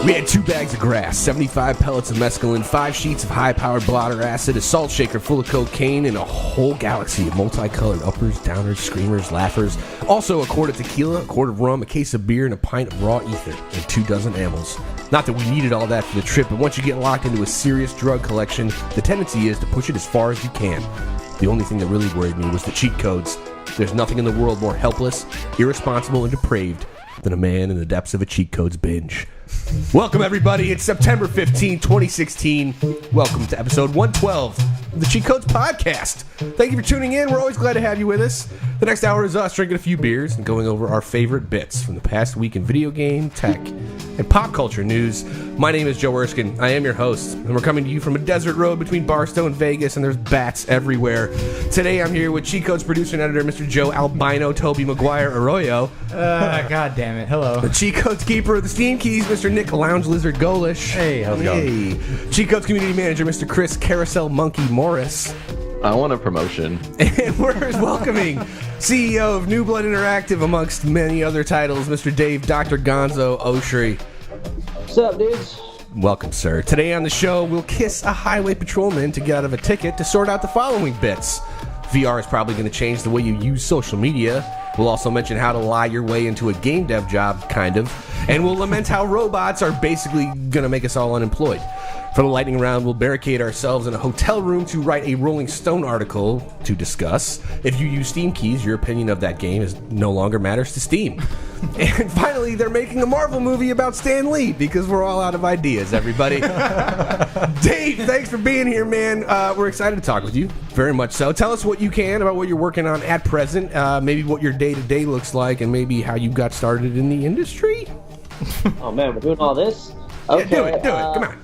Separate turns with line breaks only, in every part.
We had 2 bags of grass, 75 pellets of mescaline, 5 sheets of high-powered blotter acid, a salt shaker full of cocaine, and a whole galaxy of multicolored uppers, downers, screamers, laughers. Also, a quart of tequila, a quart of rum, a case of beer, and a pint of raw ether, and 2 dozen amyls. Not that we needed all that for the trip, but once you get locked into a serious drug collection, the tendency is to push it as far as you can. The only thing that really worried me was the cheat codes. There's nothing in the world more helpless, irresponsible, and depraved than a man in the depths of a cheat codes binge. Welcome, everybody. It's September 15, 2016. Welcome to episode 112 of the Cheat Codes Podcast. Thank you for tuning in. We're always glad to have you with us. The next hour is us drinking a few beers and going over our favorite bits from the past week in video game, tech, and pop culture news. My name is Joe Erskine. I am your host, and we're coming to you from a desert road between Barstow and Vegas, and there's bats everywhere. Today, I'm here with Cheat Codes producer and editor, Mr. Joe Albino Toby Maguire Arroyo.
God damn it. Hello.
The Cheat Codes keeper of the Steam Keys, Mr. Nick Lounge Lizard Golish.
Hey, how's it going?
Cheat Codes community manager, Mr. Chris Carousel Monkey Morris.
I want a promotion.
And we're welcoming CEO of New Blood Interactive, amongst many other titles, Mr. Dave Dr. Gonzo Oshry.
What's up, dudes?
Welcome, sir. Today on the show, we'll kiss a highway patrolman to get out of a ticket to sort out the following bits. VR is probably going to change the way you use social media. We'll also mention how to lie your way into a game dev job, kind of. And we'll lament how robots are basically going to make us all unemployed. For the lightning round, we'll barricade ourselves in a hotel room to write a Rolling Stone article to discuss. If you use Steam Keys, your opinion of that game no longer matters to Steam. And finally, they're making a Marvel movie about Stan Lee, because we're all out of ideas, everybody. Dave, thanks for being here, man. We're excited to talk with you, very much so. Tell us what you can about what you're working on at present, maybe what your day-to-day looks like, and maybe how you got started in the industry.
Oh, man, we're doing all this? Okay,
yeah, do it. Come on.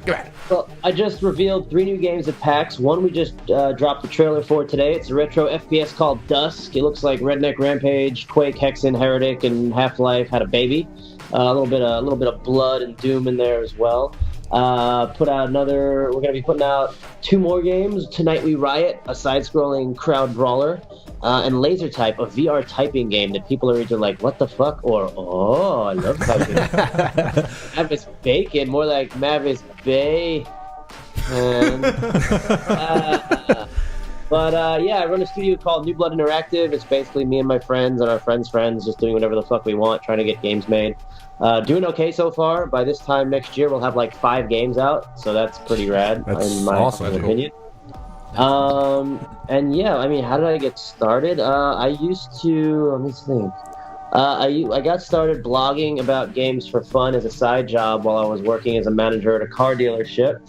Well, I just revealed 3 new games at PAX. One we just dropped the trailer for today. It's a retro FPS called Dusk. It looks like Redneck Rampage, Quake, Hexen, Heretic, and Half-Life had a baby. A little bit of blood and doom in there as well. We're going to be putting out 2 more games. Tonight We Riot, a side-scrolling crowd brawler, and Laser Type, a VR typing game that people are either like, what the fuck, or, oh, I love typing. Mavis Bacon, more like Mavis Bay. Yeah, I run a studio called New Blood Interactive. It's basically me and my friends and our friends' friends just doing whatever the fuck we want, trying to get games made. Doing okay so far. By this time next year, we'll have like 5 games out, so that's pretty rad, in my opinion. And yeah, I mean, how did I get started? I used to, let me think. I got started blogging about games for fun as a side job while I was working as a manager at a car dealership.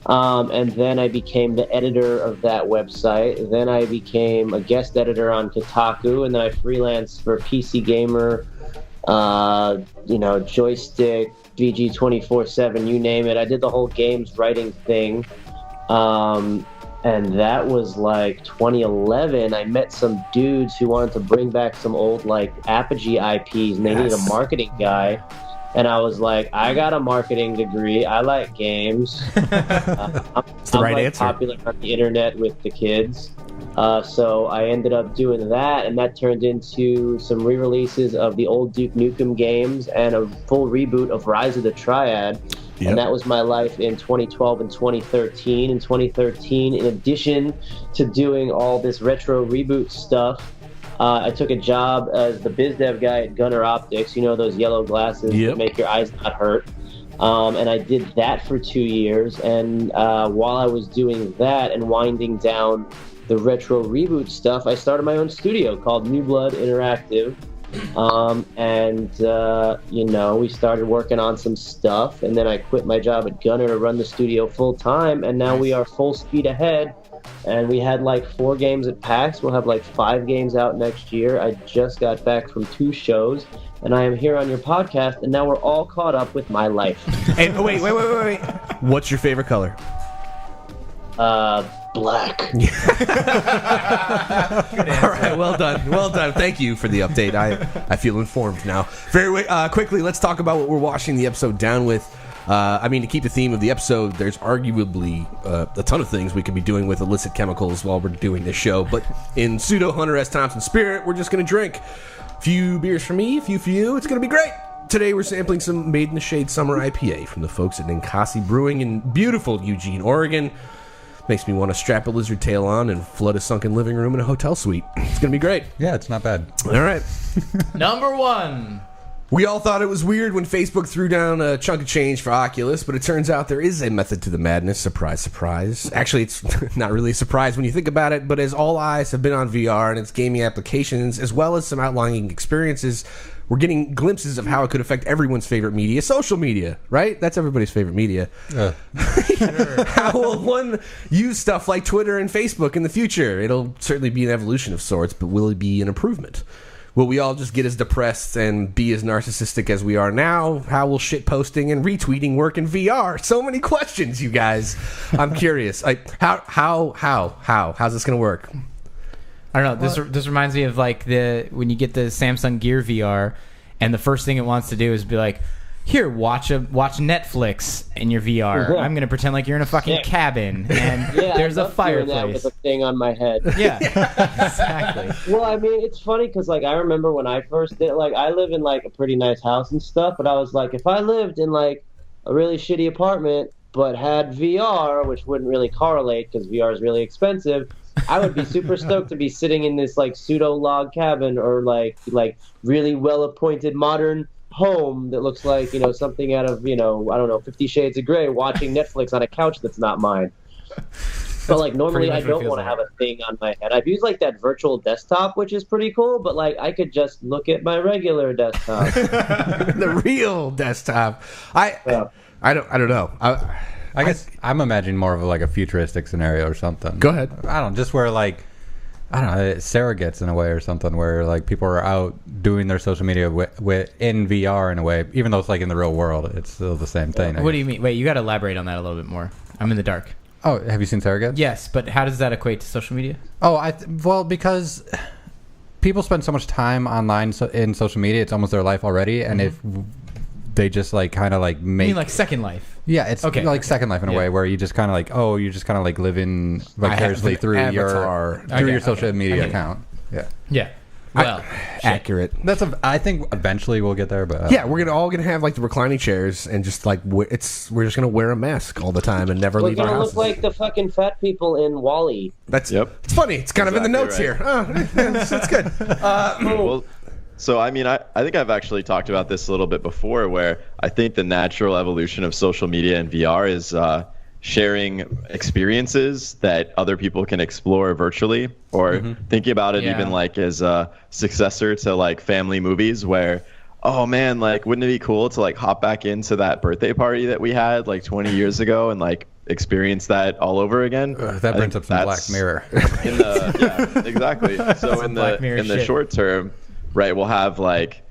And then I became the editor of that website. Then I became a guest editor on Kotaku, and then I freelanced for PC Gamer, Joystick, VG247, you name it. I did the whole games writing thing. And that was like 2011. I met some dudes who wanted to bring back some old like Apogee IPs, and they needed a marketing guy. And I was like, I got a marketing degree. I like games. I'm answer. Popular on the internet with the kids. So I ended up doing that, and that turned into some re-releases of the old Duke Nukem games and a full reboot of Rise of the Triad. Yep. And that was my life in 2012 and 2013. In 2013, in addition to doing all this retro reboot stuff, I took a job as the biz dev guy at Gunner Optics, those yellow glasses that make your eyes not hurt. And I did that for 2 years. And while I was doing that and winding down the retro reboot stuff, I started my own studio called New Blood Interactive. We started working on some stuff, and then I quit my job at Gunner to run the studio full time, and now we are full speed ahead. And we had like 4 games at PAX. We'll have like 5 games out next year. I just got back from 2 shows, and I am here on your podcast, and now we're all caught up with my life.
And wait. What's your favorite color?
Black.
All right, well done. Thank you for the update. I feel informed now. Very quickly, let's talk about what we're washing the episode down with. To keep the theme of the episode, there's arguably a ton of things we could be doing with illicit chemicals while we're doing this show. But in pseudo Hunter S. Thompson spirit, we're just going to drink. A few beers for me, a few for you. It's going to be great. today we're sampling some Made in the Shade Summer IPA from the folks at Ninkasi Brewing in beautiful Eugene, Oregon. Makes me want to strap a lizard tail on and flood a sunken living room in a hotel suite. It's going to be great.
Yeah, it's not bad.
All right.
Number 1.
We all thought it was weird when Facebook threw down a chunk of change for Oculus, but it turns out there is a method to the madness. Surprise, surprise. Actually, it's not really a surprise when you think about it, but as all eyes have been on VR and its gaming applications, as well as some outlying experiences, we're getting glimpses of how it could affect everyone's favorite media, social media, right? That's everybody's favorite media. How will one use stuff like Twitter and Facebook in the future? It'll certainly be an evolution of sorts, but will it be an improvement? Will we all just get as depressed and be as narcissistic as we are now? How will shit posting and retweeting work in VR? So many questions, you guys. I'm curious. How's this gonna work?
I don't know. This reminds me of like when you get the Samsung Gear VR, and the first thing it wants to do is be like, here, watch Netflix in your VR. I'm gonna pretend like you're in a fucking cabin, and there's a fireplace. That with
a thing on my head.
Yeah, exactly.
Well, I mean, it's funny because like I remember when I first did, like I live in like a pretty nice house and stuff, but I was like, if I lived in like a really shitty apartment but had VR, which wouldn't really correlate because VR is really expensive, I would be super stoked to be sitting in this like pseudo log cabin or like really well appointed modern home that looks like, you know, something out of, you know, I don't know, 50 Shades of Grey, watching Netflix on a couch that's not mine. But like normally I don't want to have a thing on my head. I've used like that virtual desktop, which is pretty cool, but like I could just look at my regular desktop.
The real desktop. I don't know.
I guess I'm imagining more of like a futuristic scenario or something.
Go ahead.
I don't know, just where like, I don't know, surrogates in a way or something, where like people are out doing their social media in VR in a way, even though it's like in the real world, it's still the same thing.
What do you mean? Wait, you got to elaborate on that a little bit more. I'm in the dark.
Oh, have you seen surrogates?
Yes, but how does that equate to social media?
Oh, well, because people spend so much time online in social media, it's almost their life already, and if they just like kind of like make...
You mean like Second Life?
Yeah, it's okay, like Second Life in a way where you just kind of like, you're just kind of like living vicariously through your social media account. Yeah.
Yeah. Well,
accurate.
I think eventually we'll get there, but
yeah, we're all gonna have like the reclining chairs and just like we're just gonna wear a mask all the time and never leave our houses.
We're gonna look like the fucking fat people in WALL-E.
It's funny. It's kind of in the notes here. Oh, that's good.
Well, so, I mean, I think I've actually talked about this a little bit before, where I think the natural evolution of social media and VR is sharing experiences that other people can explore virtually, or thinking about it even like as a successor to like family movies where, oh man, like wouldn't it be cool to like hop back into that birthday party that we had like 20 years ago and like experience that all over again?
That brings up some Black Mirror.
Yeah, exactly. So in the short term, right, we'll have like,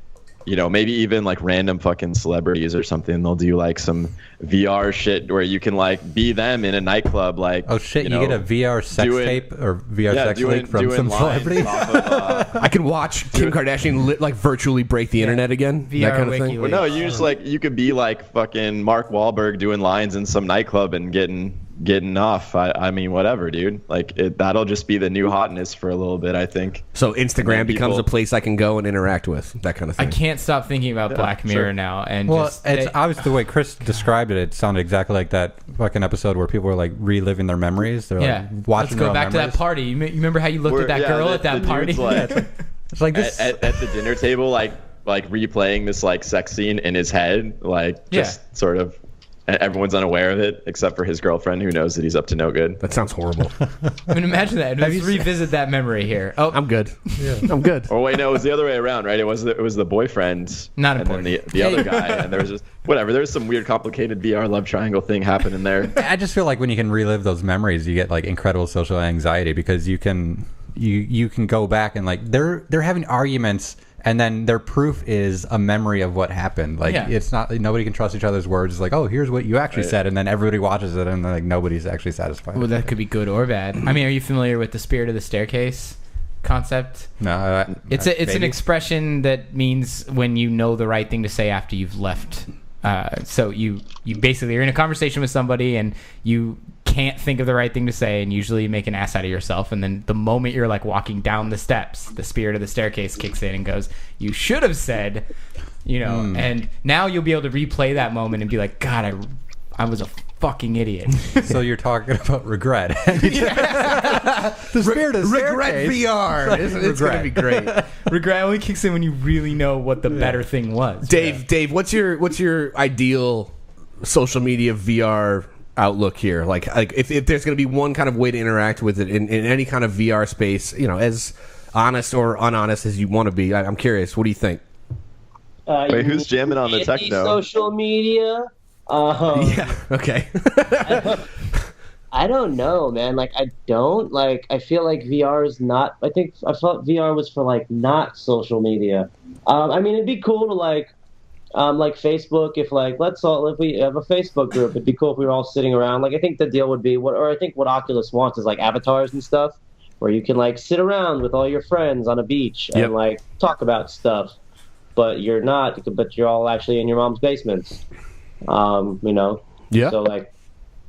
you know, maybe even like random fucking celebrities or something. They'll do like some VR shit where you can like be them in a nightclub. Like,
oh shit, you get a VR sex tape or VR sex leak from some celebrity.
I can watch Kim Kardashian like virtually break the internet again.
VR
that kind of thing.
Well, no, you just like you could be like fucking Mark Wahlberg doing lines in some nightclub and getting off. I mean, whatever, dude. Like that'll just be the new hotness for a little bit, I think.
So Instagram becomes a place I can go and interact with, that kind of thing.
I can't stop thinking about Black Mirror now. And
it's obviously the way Chris described it. It sounded exactly like that fucking episode where people were like reliving their memories. They're like watching.
Let's go back to that party. You remember how you looked at that girl at that party?
Like,
it's like this
at the dinner table, like replaying this like sex scene in his head, like just sort of. Everyone's unaware of it except for his girlfriend, who knows that he's up to no good.
That sounds horrible.
I mean, imagine that. Let's revisit that memory here. Oh,
I'm good. Yeah. I'm good.
Or wait, no, it was the other way around, right? It was the boyfriend,
not
and
important.
then the other guy, and there was just whatever. There's some weird, complicated VR love triangle thing happening there.
I just feel like when you can relive those memories, you get like incredible social anxiety because you can go back and like they're having arguments. And then their proof is a memory of what happened. Like it's not nobody can trust each other's words. It's like, oh, here's what you actually said, and then everybody watches it, and like nobody's actually satisfied.
Well, that could be good or bad. I mean, are you familiar with the spirit of the staircase concept?
No,
it's an expression that means when you know the right thing to say after you've left. So you basically are in a conversation with somebody and you can't think of the right thing to say, and usually you make an ass out of yourself, and then the moment you're like walking down the steps, the spirit of the staircase kicks in and goes, you should have said, you know. And now you'll be able to replay that moment and be like, God, I was a fucking idiot.
So you're talking about regret. The spirit of
Regret VR. It's going to be great.
Regret only kicks in when you really know what the better thing was.
Dave, what's your ideal social media VR outlook here? Like if there's going to be one kind of way to interact with it in any kind of VR space, you know, as honest or unhonest as you want to be. I'm curious. What do you think?
Wait, who's jamming on the techno?
Social media.
Yeah. Okay.
I don't know, man. Like, I feel like VR is not. I thought VR was for like not social media. I mean, it'd be cool to like Facebook. If we have a Facebook group, it'd be cool if we were all sitting around. Like, I think the deal would be what Oculus wants is like avatars and stuff, where you can like sit around with all your friends on a beach and like talk about stuff, but you're all actually in your mom's basement. You know. Yeah. So like.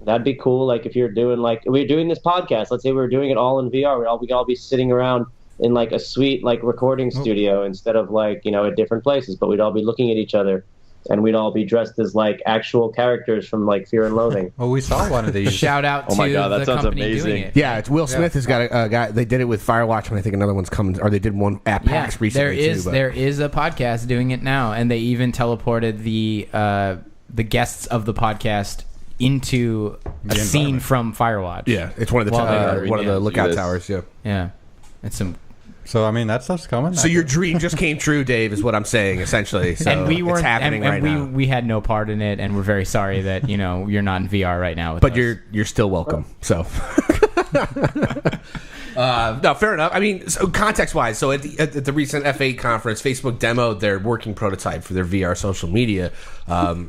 That'd be cool. Like if you're doing we're doing this podcast, let's say we were doing it all in VR, we'd all be sitting around in like a sweet like recording studio instead of like, you know, at different places, but we'd all be looking at each other and we'd all be dressed as like actual characters from like Fear and Loathing.
Well, we saw one of these.
Shout out to the company doing it.
Yeah, it's Will Smith has got a guy. They did it with Firewatch, and I think another one's coming, or they did one at PAX recently.
There is a podcast doing it now, and they even teleported the guests of the podcast into a scene from Firewatch.
Yeah, it's one of the lookout towers.
Yeah, it's some.
So I mean, that stuff's coming.
So your dream just came true, Dave, is what I'm saying essentially. So
and we weren't
it's happening right now.
We had no part in it, and we're very sorry that you're not in VR right now.
But you're still welcome. So. No, fair enough. I mean, so context-wise, so at the recent F8 conference, Facebook demoed their working prototype for their VR social media.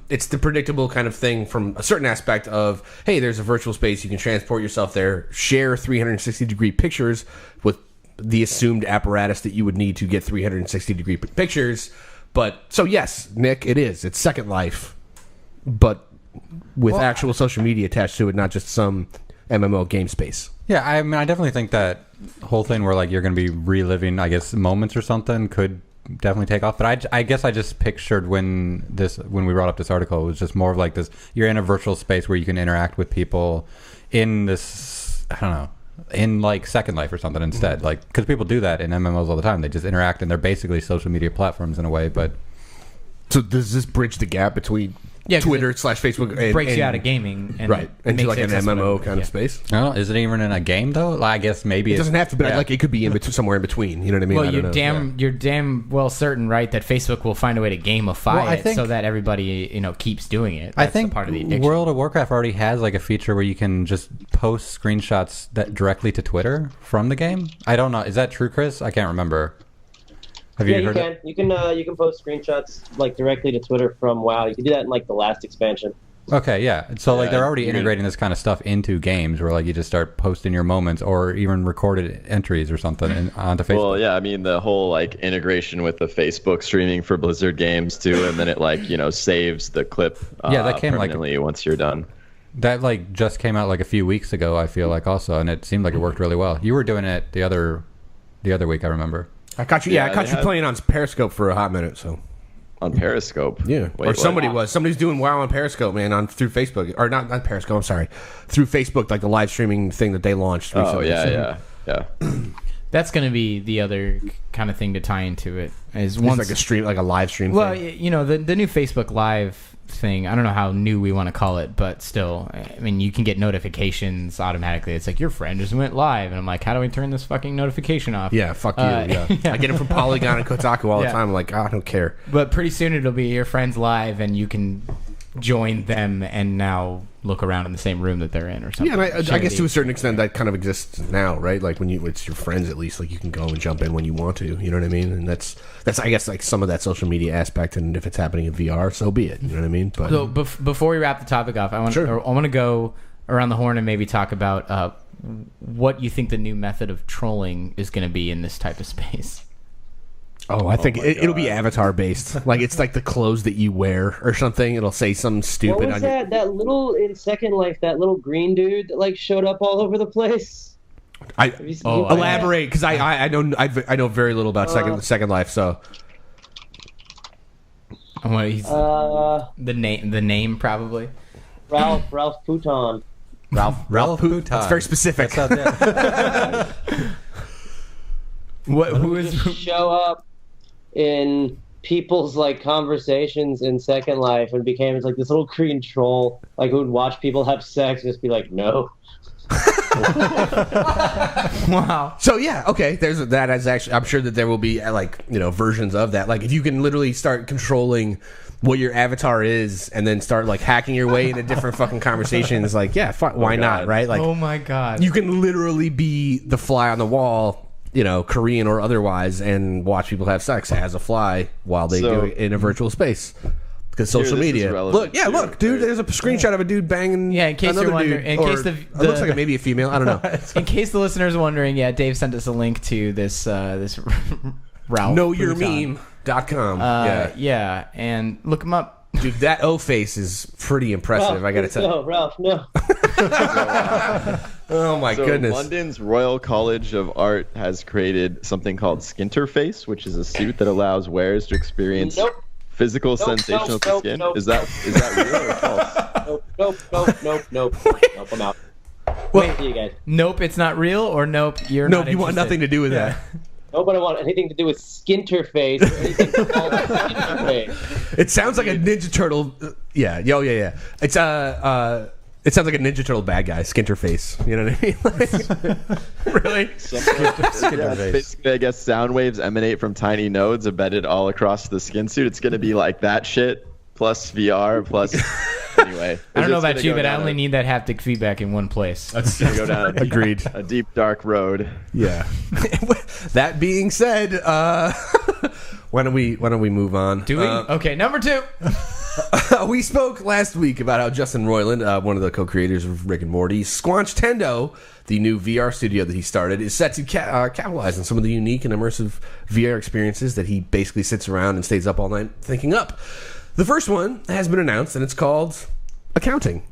It's the predictable kind of thing from a certain aspect of, hey, there's a virtual space, you can transport yourself there, share 360-degree pictures with the assumed apparatus that you would need to get 360-degree pictures. But, so yes, Nick, it is. It's Second Life, but with actual social media attached to it, not just some MMO game space.
Yeah, I mean, I definitely think that whole thing where like you're going to be reliving, I guess, moments or something could definitely take off. But I guess I just pictured when we brought up this article, it was just more of like this: you're in a virtual space where you can interact with people in this, I don't know, in like Second Life or something instead. Like, because people do that in MMOs all the time. They just interact, and they're basically social media platforms in a way. But
so does this bridge the gap between? Yeah, Twitter / Facebook
breaks you out of gaming, and
right into like an MMO kind of space.
No, is it even in a game though? I guess maybe
it doesn't have to be. Like it could be somewhere in between. You know what I mean?
Well, you're damn well certain, right, that Facebook will find a way to gamify it so that everybody keeps doing it. That's
I think
part of the addiction.
World of Warcraft already has like a feature where you can just post screenshots that directly to Twitter from the game. I don't know. Is that true, Chris? I can't remember.
Have you heard that? You can post screenshots like directly to Twitter from WoW. You can do that in like the last expansion.
Okay, yeah. So like they're already integrating this kind of stuff into games where like you just start posting your moments or even recorded entries or something onto Facebook.
Well, yeah, I mean the whole like integration with the Facebook streaming for Blizzard games too, and then it like saves the clip.
That came
permanently once you're done.
That like just came out like a few weeks ago. I feel like also, and it seemed like it worked really well. You were doing it the other week, I remember.
I caught you. Yeah, I caught you playing on Periscope for a hot minute. So
on Periscope,
yeah, or somebody's doing WoW on Periscope, man, through Facebook, or not Periscope. I'm sorry, through Facebook, like the live streaming thing that they launched recently.
Oh yeah.
That's going to be the other kind of thing to tie into it. Is
once like a stream, like a live stream.
Well,
thing.
The new Facebook Live thing. I don't know how new we want to call it, but still, I mean, you can get notifications automatically. It's like your friend just went live, and I'm like, how do I turn this fucking notification off?
Yeah, fuck you. Yeah. I get it from Polygon and Kotaku all the time. I'm like, I don't care.
But pretty soon it'll be your friend's live, and you can join them and now look around in the same room that they're in or something.
Yeah, and I guess to a certain extent that kind of exists now, right? Like when it's your friends, at least, like you can go and jump in when you want to. You know what I mean? And that's I guess like some of that social media aspect. And if it's happening in VR, so be it. You know what I mean? But
so before we wrap the topic off, I want to go around the horn and maybe talk about what you think the new method of trolling is going to be in this type of space.
Oh, I think it'll be avatar based. Like it's like the clothes that you wear or something. It'll say something stupid.
What was that? That little in Second Life, that little green dude that like showed up all over the place.
Elaborate, because I know very little about Second Life. So
What he's the name probably.
Ralph Pouton.
Ralph Pouton.
That's very specific.
Who is
Just show up in people's like conversations in Second Life and became like this little Korean troll, like who would watch people have sex and just be like, no.
Wow.
So yeah, okay. There's that. Is actually, I'm sure that there will be like versions of that. Like if you can literally start controlling what your avatar is, and then start like hacking your way into different fucking conversations. Like yeah, why not? Right? Like
oh my god,
you can literally be the fly on the wall. Korean or otherwise, and watch people have sex as a fly while they do it in a virtual space. Because social media. Look, dude, there's a screenshot of a dude banging.
Yeah, in case
another
you're wondering,
dude,
in case
it looks like maybe a female. I don't know.
In case the listeners are wondering, yeah, Dave sent us a link to this Ralph.
KnowYourMeme.com.
Yeah, and look him up.
Dude, that O face is pretty impressive. I gotta tell you.
No, Ralph, no.
Oh my goodness.
London's Royal College of Art has created something called Skinterface, which is a suit that allows wearers to experience physical sensation of the skin. Is that real or false?
Nope, I'm out.
Wait,
see you guys.
Nope, it's not real, or nope, you're not
you want
interested?
nothing to do with that.
Nobody want anything to do with Skinterface or anything called Skinterface.
It sounds like a Ninja Turtle. Yeah. It's it sounds like a Ninja Turtle bad guy, Skinterface. You know what I mean? Really?
Basically, I guess sound waves emanate from tiny nodes embedded all across the skin suit. It's going to be like that shit plus VR plus. Anyway,
I don't know about you, but I only need that haptic feedback in one place.
That's going to go down
Agreed.
A deep, dark road.
Yeah. That being said, why don't we move on?
Do we? Okay, number 2.
We spoke last week about how Justin Roiland, one of the co-creators of Rick and Morty, Squanch Tendo, the new VR studio that he started, is set to capitalize on some of the unique and immersive VR experiences that he basically sits around and stays up all night thinking up. The first one has been announced, and it's called Accounting.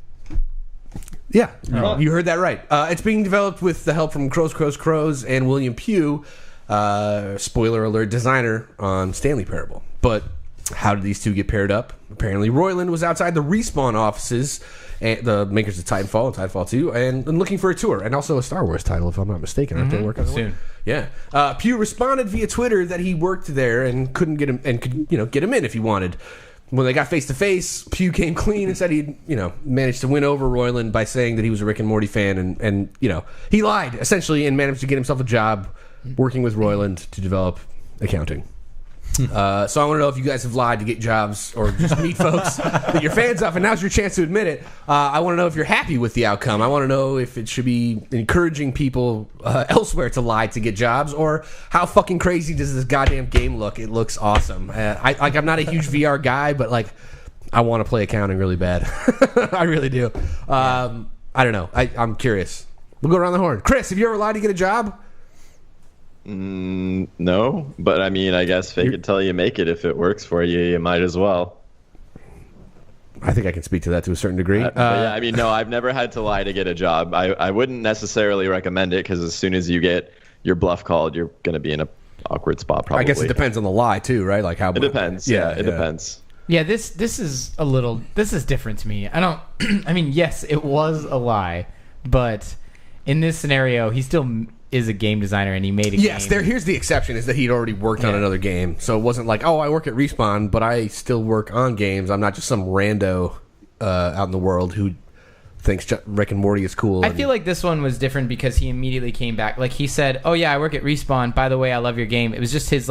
Yeah, you heard that right. It's being developed with the help from Crows, and William Pugh, spoiler alert, designer on Stanley Parable. But how did these two get paired up? Apparently, Roiland was outside the Respawn offices, the makers of Titanfall and Titanfall 2, and looking for a tour, and also a Star Wars title, if I'm not mistaken. Aren't they working on
soon?
Yeah. Pugh responded via Twitter that he worked there and couldn't get him, and could get him in if he wanted. When they got face to face, Pugh came clean and said he'd managed to win over Roiland by saying that he was a Rick and Morty fan, and he lied essentially and managed to get himself a job working with Roiland to develop accounting. So I want to know if you guys have lied to get jobs or just meet folks that you're fans of, and now's your chance to admit it. I want to know if you're happy with the outcome. I want to know if it should be encouraging people elsewhere to lie to get jobs, or how fucking crazy does this goddamn game look? It looks awesome. I'm not a huge VR guy, but I want to play accounting really bad. I really do. I don't know. I'm curious. We'll go around the horn. Chris, have you ever lied to get a job?
No, but I mean, I guess fake it till you make it. If it works for you, you might as well.
I think I can speak to that to a certain degree.
Yeah, I mean, no, I've never had to lie to get a job. I wouldn't necessarily recommend it, because as soon as you get your bluff called, you're going to be in an awkward spot, probably.
I guess it depends on the lie too, right? Like how
it depends. Yeah, it depends.
Yeah, this is different to me. I mean, yes, it was a lie, but in this scenario, he still is a game designer, and he made a game.
Yes, here's the exception, is that he'd already worked on another game. So it wasn't like, I work at Respawn, but I still work on games. I'm not just some rando out in the world who thinks Rick and Morty is cool.
I feel like this one was different because he immediately came back. Like, he said, oh yeah, I work at Respawn. By the way, I love your game. It was just his,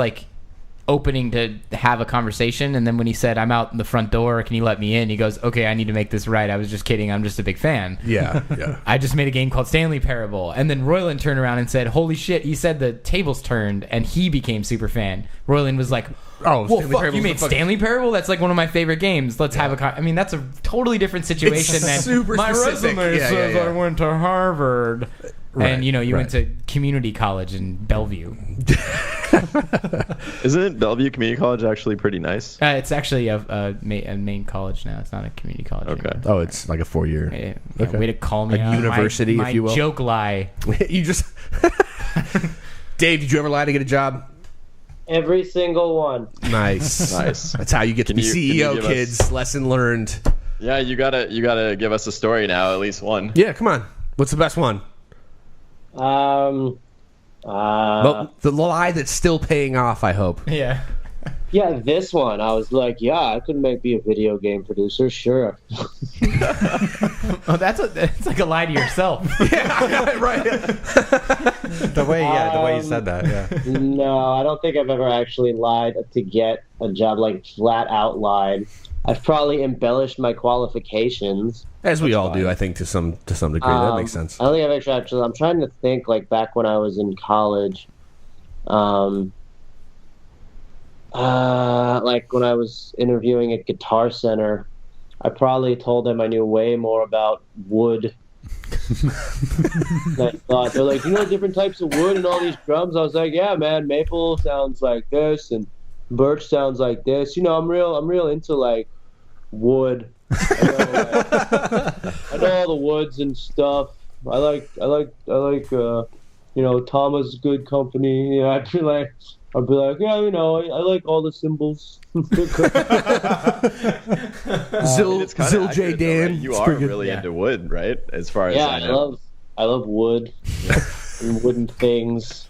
opening to have a conversation, and then when he said, I'm out the front door, can you let me in? He goes, okay, I need to make this right. I was just kidding. I'm just a big fan.
Yeah.
I just made a game called Stanley Parable. And then Roiland turned around and said, holy shit, he said the tables turned, and he became super fan. Roiland was like, well, fuck, you made Stanley Parable? That's one of my favorite games. Let's have a I mean, that's a totally different situation than
super
my
specific.
resume says I went to Harvard.
Right,
and you went to community college in Bellevue.
Isn't Bellevue Community College actually pretty nice?
It's actually a main college now. It's not a community college.
Okay.
Anymore.
Oh, it's like a 4-year.
Yeah, way to call me out.
University,
my
if you will.
Joke lie.
You just Dave, did you ever lie to get a job?
Every single one.
Nice.
Nice.
That's how you get to be
Can you
CEO,
give us-
kids. Lesson learned.
Yeah, you gotta give us a story now, at least one.
Yeah, come on. What's the best one?
Um,
Well, the lie that's still paying off, I hope.
Yeah.
yeah, this one. I was like, yeah, I could be a video game producer, sure.
Oh, that's like a lie to yourself.
Yeah, right.
The way you said that, yeah.
No, I don't think I've ever actually lied to get a job, like flat out lied. I've probably embellished my qualifications.
As we all do, I think, to some degree. That makes sense.
I don't think I've actually. I'm trying to think, like back when I was in college, like when I was interviewing at Guitar Center, I probably told them I knew way more about wood than I thought. They're like, you know, different types of wood and all these drums. I was like, yeah, man, maple sounds like this and birch sounds like this. You know, I'm real into like wood. I know all the woods and stuff. I like you know, Thomas Good Company. You know, I'd be like, yeah, you know, I like all the symbols.
It's kinda
Zil J
accurate, though,
Dan.
right? You
It's
are
pretty good.
really into wood, right? As far as
Yeah,
I know.
I love wood and wooden things.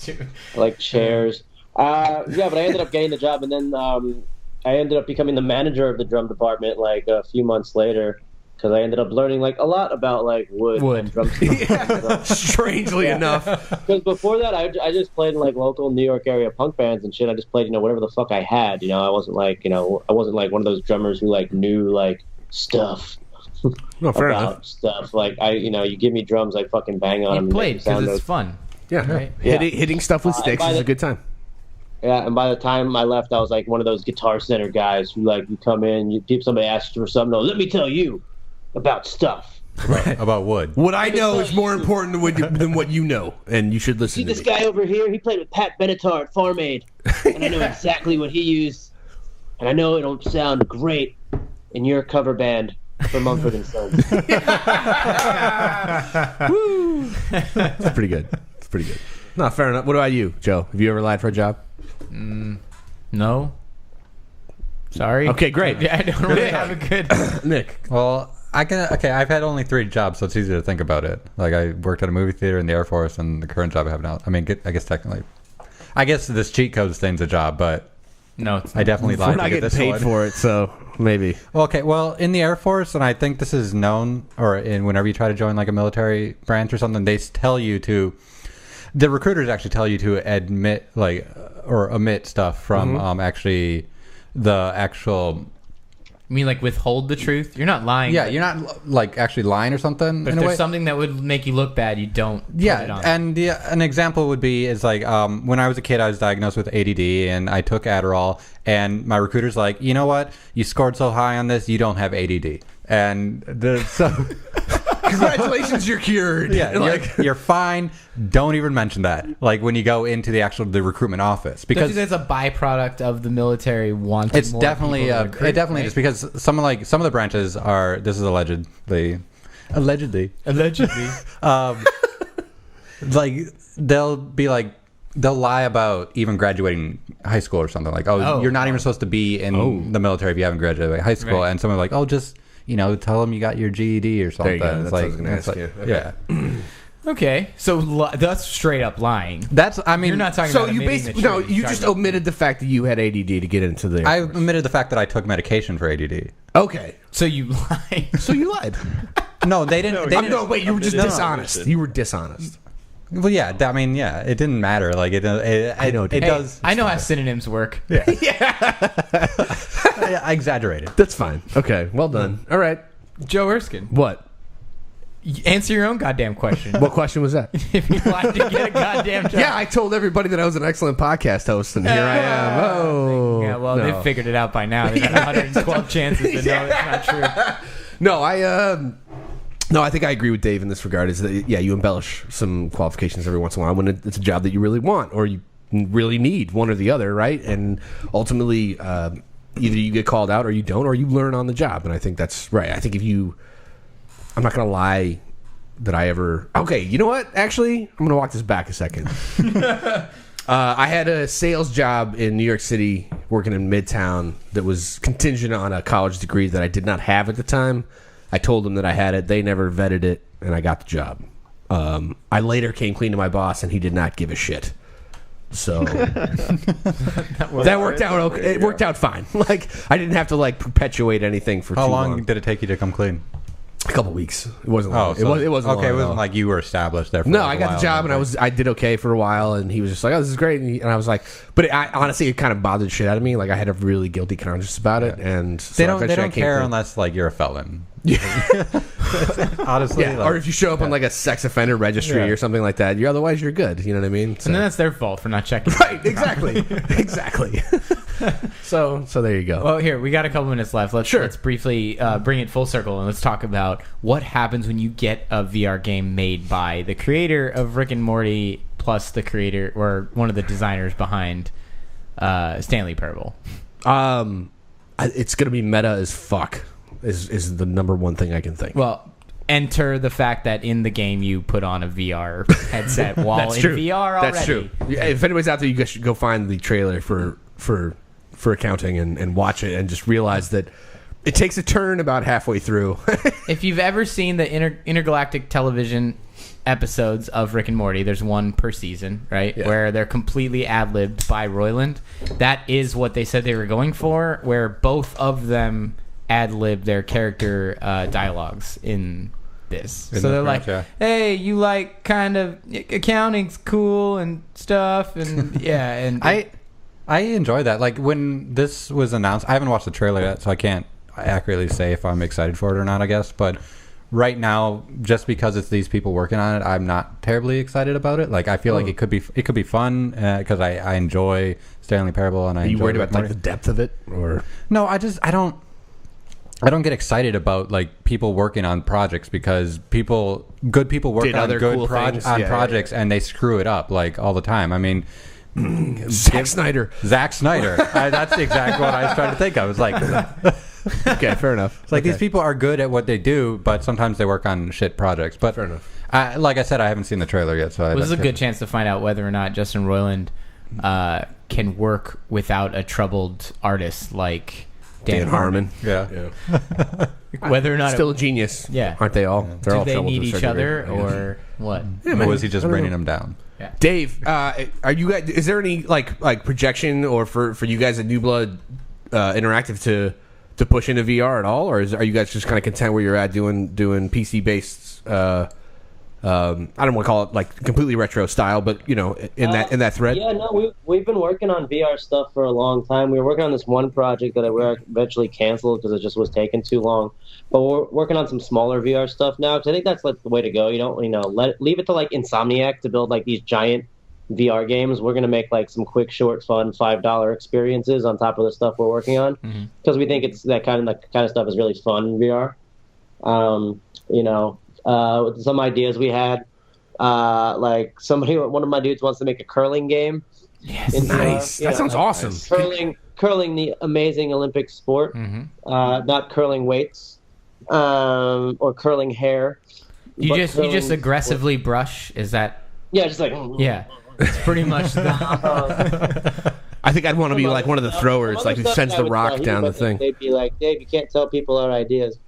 I like chairs. Yeah, but I ended up getting the job, and then I ended up becoming the manager of the drum department like a few months later, because I ended up learning like a lot about like wood. And drum stuff.
Strangely enough.
Because before that, I just played in like local New York area punk bands and shit. I just played, you know, whatever the fuck I had. You know, I wasn't like one of those drummers who like knew like stuff.
No, fair
about
enough.
stuff. Like you give me drums, I fucking bang on them.
You
and
played
make them
because
sound
it's fun.
Yeah,
Right.
Hitting stuff with sticks is a good time.
Yeah, and by the time I left, I was like one of those Guitar Center guys who like you come in, somebody asks you for something. No, let me tell you about stuff.
About wood.
What I know is more important than what you know, and you should listen
See
to
this
me.
guy over here? He played with Pat Benatar at Farm Aid, and I know exactly what he used, and I know it'll sound great in your cover band for Mumford and Sons.
Woo! It's pretty good. It's pretty good. No, fair enough. What about you, Joe? Have you ever lied for a job?
No. Sorry.
Okay, great.
Yeah, I don't really have a good.
Nick.
Well, I've had only 3 jobs, so it's easy to think about it. Like, I worked at a movie theater in the Air Force, and the current job I have now. I mean, I guess technically. I guess this cheat code thing's a job, but
No, it's
I definitely
We're
lied
not
to get
getting
this
paid
one.
for it, so maybe.
Okay, well, in the Air Force, and I think this is known, or whenever you try to join like a military branch or something, they tell you to. The recruiters actually tell you to admit, like, or omit stuff from actually the actual.
You mean like withhold the truth? You're not lying.
Yeah, you're not like actually lying or something.
But if
in a
there's
way.
something that would make you look bad, you don't. Put it
Yeah,
on.
and an example would be is like when I was a kid, I was diagnosed with ADD, and I took Adderall, and my recruiter's like, you know what, you scored so high on this, you don't have ADD, and so.
Congratulations, you're cured.
Yeah, you're fine. Don't even mention that. Like when you go into the recruitment office,
because
because
it's a byproduct of the military wanting.
it's
more
definitely
people to recruit,
it definitely
right?
is because some of the branches are. This is allegedly. Like they'll lie about even graduating high school or something like, you're not even supposed to be in the military if you haven't graduated high school,
Right.
and someone like, just tell them you got your GED or something.
There you go.
It's
That's what I was gonna
it's
ask you. Okay.
Yeah,
Okay, so that's straight up lying.
that's. I mean,
You're not talking
So
about
you
admitting
basically
that
you
you're
just
charged up.
omitted the fact that you had ADD to get into the.
I
Air Force.
omitted the fact that I took medication for ADD.
Okay,
So you lied.
so you lied.
No, they didn't. They didn't.
No, wait, you were just
No, no.
dishonest. You were dishonest.
Well, yeah. I mean, yeah. It didn't matter. Like it
I know,
It
dude.
Hey,
does.
I know how synonyms work.
I exaggerated.
That's fine. Okay, well done. All right.
Joe Erskine,
What?
answer your own goddamn question.
What question was that?
If you lied to get a goddamn job.
Yeah, I told everybody that I was an excellent podcast host, and here I am. Oh,
Yeah, well,
no.
they've figured it out by now. They've got 112 chances to know it's not true.
No, I think I agree with Dave in this regard. Is that you embellish some qualifications every once in a while when it's a job that you really want or you really need, one or the other, right? And ultimately, either you get called out or you don't, or you learn on the job. And I think that's right. I think I'm not going to lie that I ever. Okay, you know what? Actually, I'm going to walk this back a second. I had a sales job in New York City working in Midtown that was contingent on a college degree that I did not have at the time. I told them that I had it. They never vetted it, and I got the job. I later came clean to my boss, and he did not give a shit. So that worked out okay. It worked out fine. Like, I didn't have to like perpetuate anything for
How
too
long did it take you to come clean?
A couple weeks. It wasn't long.
So,
it wasn't
okay.
long
It wasn't
at all.
like you were established there. For
No,
like
I
a
got the
while,
job, and I did okay for a while, and he was just like, "Oh, this is great," and I was like, but honestly, it kind of bothered the shit out of me. Like, I had a really guilty conscience about it, and so
They don't
eventually I came
care
clean.
unless like you're a felon.
Yeah,
Honestly, like,
or if you show up on like a sex offender registry or something like that, otherwise you're good. You know what I mean? So.
And then that's their fault for not checking.
Right, exactly, exactly. so there you go.
Well, here we got a couple minutes left. Let's briefly bring it full circle and let's talk about what happens when you get a VR game made by the creator of Rick and Morty plus the creator or one of the designers behind Stanley Parable.
It's gonna be meta as fuck. Is the number one thing I can think.
Well, enter the fact that in the game you put on a VR headset while
That's
in
true.
VR already.
That's true. Yeah, if anybody's out there, you guys should go find the trailer for accounting and watch it and just realize that it takes a turn about halfway through.
If you've ever seen the intergalactic television episodes of Rick and Morty, there's one per season, right?
Yeah.
Where they're completely ad-libbed by Roiland. That is what they said they were going for, where both of them ad-lib their character dialogues in this.
In
So
the
they're like,
French,
hey, you like kind of accounting's cool and stuff, and yeah, and
I enjoy that. Like when this was announced, I haven't watched the trailer yet, so I can't accurately say if I'm excited for it or not, I guess. But right now, just because it's these people working on it, I'm not terribly excited about it. Like I feel like it could be fun because I enjoy Stanley Parable and I.
Are you
enjoy
worried
Rick
about
and
like
Morty.
the depth of it, or
No, I don't get excited about like people working on projects because good people work
Did
on
other
good
cool things. Yeah,
projects and they screw it up like all the time. I mean,
Zack Snyder?
Zack Snyder. That's exactly what I was trying to think of. It's like
Okay, fair enough.
it's like these people are good at what they do, but sometimes they work on shit projects. But
Fair enough.
Like I said, I haven't seen the trailer yet, so
this is a good chance to find out whether or not Justin Roiland can work without a troubled artist like Dan Harmon.
Yeah.
Whether or not
Still a genius.
Yeah.
Aren't they all? They're
do
all
they
troubled
need
to a
each
certain
other
degree, I guess.
or what?
Or was he just bringing them down?
Dave, are you guys? Is there any like projection or for you guys at New Blood Interactive to push into VR at all, or are you guys just kind of content where you're at doing PC based? I don't want to call it like completely retro style, but in that thread.
Yeah, no, we've been working on VR stuff for a long time. We were working on this one project that I eventually canceled because it just was taking too long. But we're working on some smaller VR stuff now because I think that's like the way to go. You don't, leave it to like Insomniac to build like these giant VR games. We're gonna make like some quick, short, fun $5 experiences on top of the stuff we're working on because we think it's that kind of stuff is really fun in VR. With some ideas we had, like one of my dudes wants to make a curling game.
Yes,
Nice. That sounds awesome.
Curling, the amazing Olympic sport, not curling weights or curling hair.
You
but
just
curling
aggressively brush. Is that?
Yeah, just like
Yeah, it's pretty much.
I think I'd want to be like one of the throwers, like who sends the rock down the thing.
They'd be like, Dave, you can't tell people our ideas.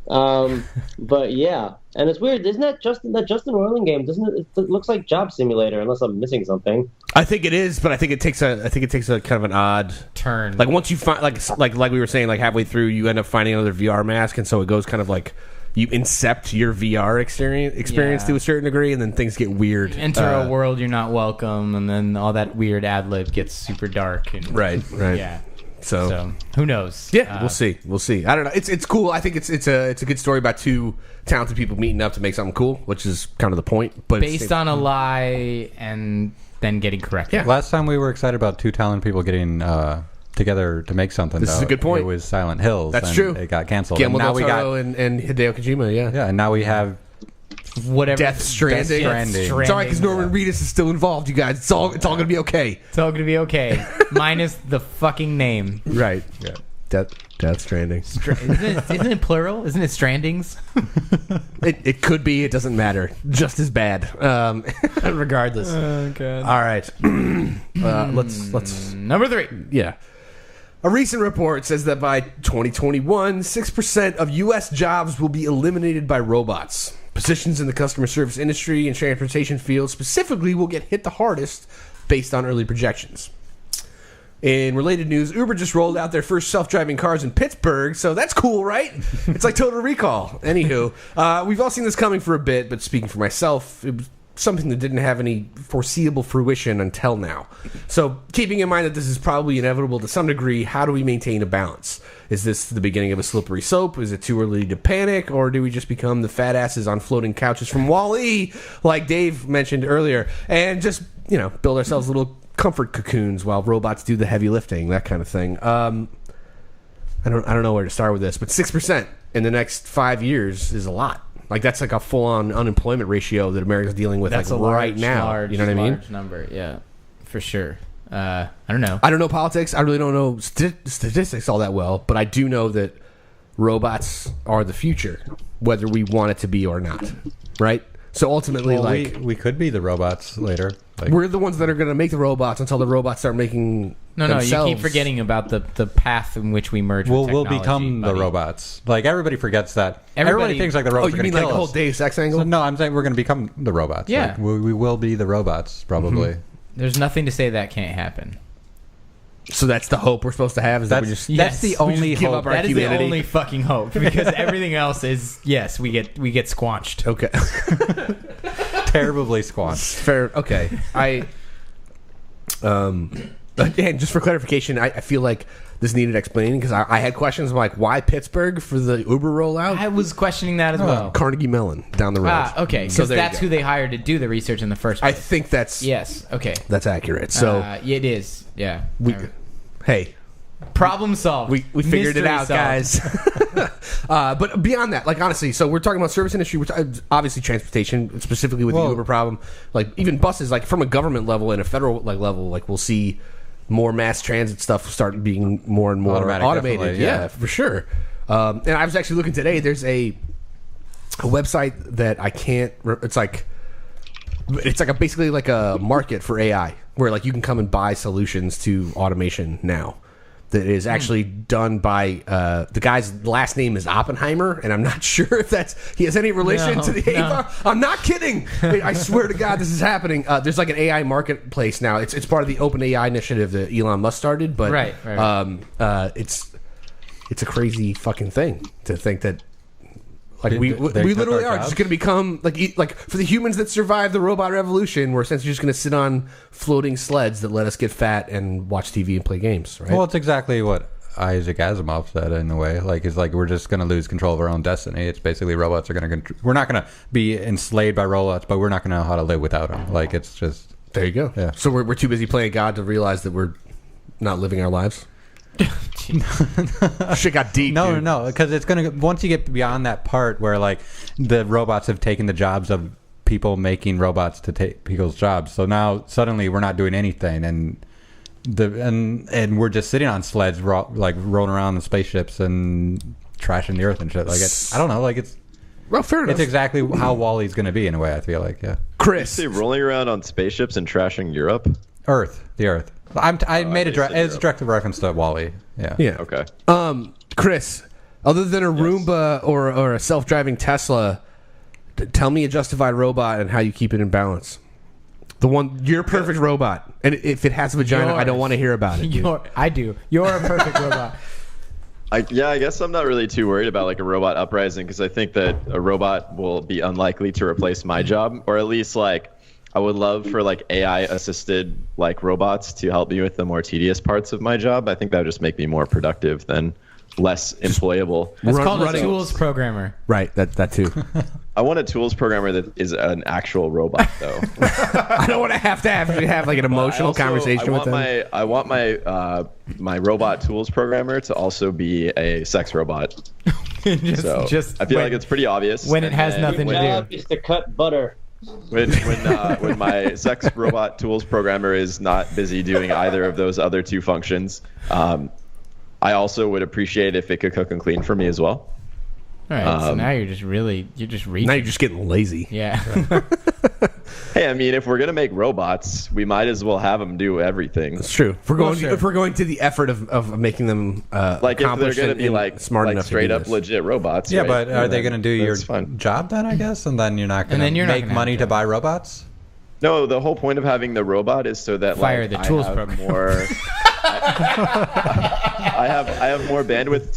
But yeah, and it's weird, isn't that Justin Roiland game? Doesn't it? It looks like Job Simulator, unless I'm missing something.
I think it is, but I think it takes a kind of an odd
turn.
Like once you find like we were saying, like halfway through, you end up finding another VR mask, and so it goes kind of like you incept your VR experience to a certain degree, and then things get weird.
Enter a world you're not welcome, and then all that weird ad lib gets super dark. And,
right.
Yeah. So who knows?
Yeah, we'll see. I don't know. It's cool. I think it's a good story about two talented people meeting up to make something cool, which is kind of the point. But
based on a lie and then getting corrected.
Yeah.
Last time we were excited about two talented people getting together to make something.
This is a good point.
It was Silent Hills.
That's
and
true.
It got canceled.
Guillermo
and now
del Toro and Hideo Kojima. Yeah.
and now we have
Whatever.
Death Stranding.
It's all
right, because Norman Reedus is still involved. You guys, it's all gonna be okay.
It's all gonna be okay, minus the fucking name.
Right. Death Stranding.
Isn't it plural? Isn't it Strandings?
It could be. It doesn't matter. Just as bad. Regardless.
Oh god.
All right. Let's.
Number 3.
Yeah. A recent report says that by 2021, 6% of U.S. jobs will be eliminated by robots. Positions in the customer service industry and transportation field specifically will get hit the hardest based on early projections. In related news, Uber just rolled out their first self-driving cars in Pittsburgh, so that's cool, right? It's like Total Recall. Anywho, we've all seen this coming for a bit, but speaking for myself, it was something that didn't have any foreseeable fruition until now. So, keeping in mind that this is probably inevitable to some degree, how do we maintain a balance? Is this the beginning of a slippery slope? Is it too early to panic? Or do we just become the fat asses on floating couches from Wall-E, like Dave mentioned earlier, and just, build ourselves little comfort cocoons while robots do the heavy lifting, that kind of thing? I don't know where to start with this, but 6% in the next 5 years is a lot. Like, that's like a full-on unemployment ratio that America's dealing with right now. You know what I mean?
Large number, yeah, for sure. I don't know.
I don't know politics. I really don't know statistics all that well, but I do know that robots are the future, whether we want it to be or not. Right? So ultimately,
we could be the robots later.
We're the ones that are going to make the robots until the robots start making themselves.
You keep forgetting about the path in which we merge with technology.
We'll become the robots. Like, everybody forgets that. Everybody thinks like the robots are going to kill us.
Oh, you mean like the whole Deus Ex angle?
So, no, I'm saying we're going to become the robots.
Yeah.
Like, we will be the robots, probably.
Mm-hmm. There's nothing to say that can't happen.
So that's the hope we're supposed to have? Is that
that's the only hope.
Give up our
that
humanity?
Is the only fucking hope, because everything else is, yes, we get squanched.
Okay.
Terribly squanched.
Fair. Okay. Again, just for clarification, I feel like this needed explaining because I had questions like, why Pittsburgh for the Uber rollout?
I was questioning that as well.
Carnegie Mellon down the road.
Okay,
so
because that's who they hired to do the research in the first place.
I think that's
okay.
That's accurate. So
it is. Yeah.
Hey,
problem solved.
We figured
Mystery
it out,
solved.
guys. But beyond that, like, honestly, so we're talking about service industry, which obviously transportation, specifically with the Uber problem. Like, even buses, like from a government level and a federal level, like, we'll see more mass transit stuff start being more and more automated. Yeah, for sure. And I was actually looking today. There's a website that I can't. It's like basically like a market for AI, where like you can come and buy solutions to automation now. That is actually done by the guy's last name is Oppenheimer, and I'm not sure if he has any relation to the Ava. I'm not kidding. I swear to God, this is happening. There's like an AI marketplace now. It's part of the Open AI initiative that Elon Musk started, but
right.
it's a crazy fucking thing to think that. Like we literally are just going to become like for the humans that survive the robot revolution, we're essentially just going to sit on floating sleds that let us get fat and watch TV and play games, right?
Well, it's exactly what Isaac Asimov said in a way. Like, it's like we're just going to lose control of our own destiny. It's basically robots are going to. We're not going to be enslaved by robots, but we're not going to know how to live without them. Like, it's just.
There you go.
Yeah.
So we're too busy playing God to realize that we're not living our lives. Shit got deep.
No, because it's gonna once you get beyond that part where like the robots have taken the jobs of people making robots to take people's jobs. So now suddenly we're not doing anything, and we're just sitting on sleds, like rolling around in spaceships and trashing the earth and shit. Like I don't know, like it's.
Well, fair enough.
It's exactly how Wall-E's going to be in a way. I feel like, yeah.
Chris,
you say rolling around on spaceships and trashing Europe.
The Earth. I made it's a direct reference to Wall-E. Yeah.
Okay.
Chris, other than a Roomba or a self-driving Tesla, tell me a justified robot and how you keep it in balance. Your perfect robot, and if it has a vagina, I don't want to hear about it.
I do. You're a perfect robot.
I guess I'm not really too worried about like a robot uprising because I think that a robot will be unlikely to replace my job, or at least like. I would love for like AI assisted like robots to help me with the more tedious parts of my job. I think that would just make me more productive than less employable.
It's called a tools programmer.
Right, that too.
I want a tools programmer that is an actual robot though.
I don't want to have like an emotional conversation with them.
I want my robot tools programmer to also be a sex robot. I feel like it's pretty obvious.
When it has nothing to do.
Your job is to cut butter.
When my sex robot tools programmer is not busy doing either of those other two functions, I also would appreciate if it could cook and clean for me as well.
All right, so now you're just reaching.
Now you're just getting lazy.
Yeah.
Hey, I mean, if we're gonna make robots, we might as well have them do everything.
It's true. If we're going to the effort of making them
Like if they're gonna be like
smart
like
enough
straight
to do
up
this.
legit robots.
Yeah,
right?
but are they going to do your
That's fine.
job then? I guess, and then you're not going
then
to
you're not
make
gonna
money
have
to
to.
buy robots.
No, the whole point of having the robot is so that
Fire
like,
the tools
I have
program.
more. I have more bandwidth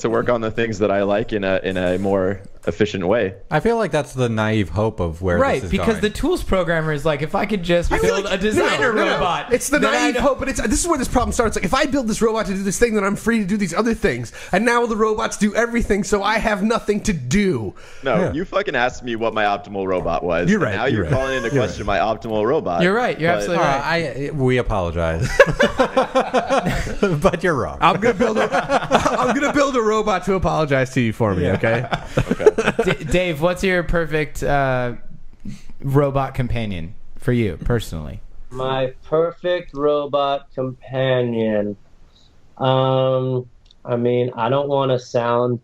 to work on the things that I like in a more efficient way.
I feel like that's the naive hope of where
Right,
this is
because
going.
the tools programmer is like, if I could just
I feel
build
like-
a designer
no.
robot.
It's the
then
naive
I'd-
hope, but this is where this problem starts. Like, if I build this robot to do this thing, then I'm free to do these other things. And now the robots do everything, so I have nothing to do.
No, you fucking asked me what my optimal robot was.
You're
and
right,
Now
you're
you're
right.
calling into question my optimal robot.
You're right. You're
But-
absolutely right.
we apologize, but you're wrong.
I'm gonna build a robot to apologize to you for me. Okay.
Dave, what's your perfect robot companion for you personally?
My perfect robot companion. I mean, I don't want to sound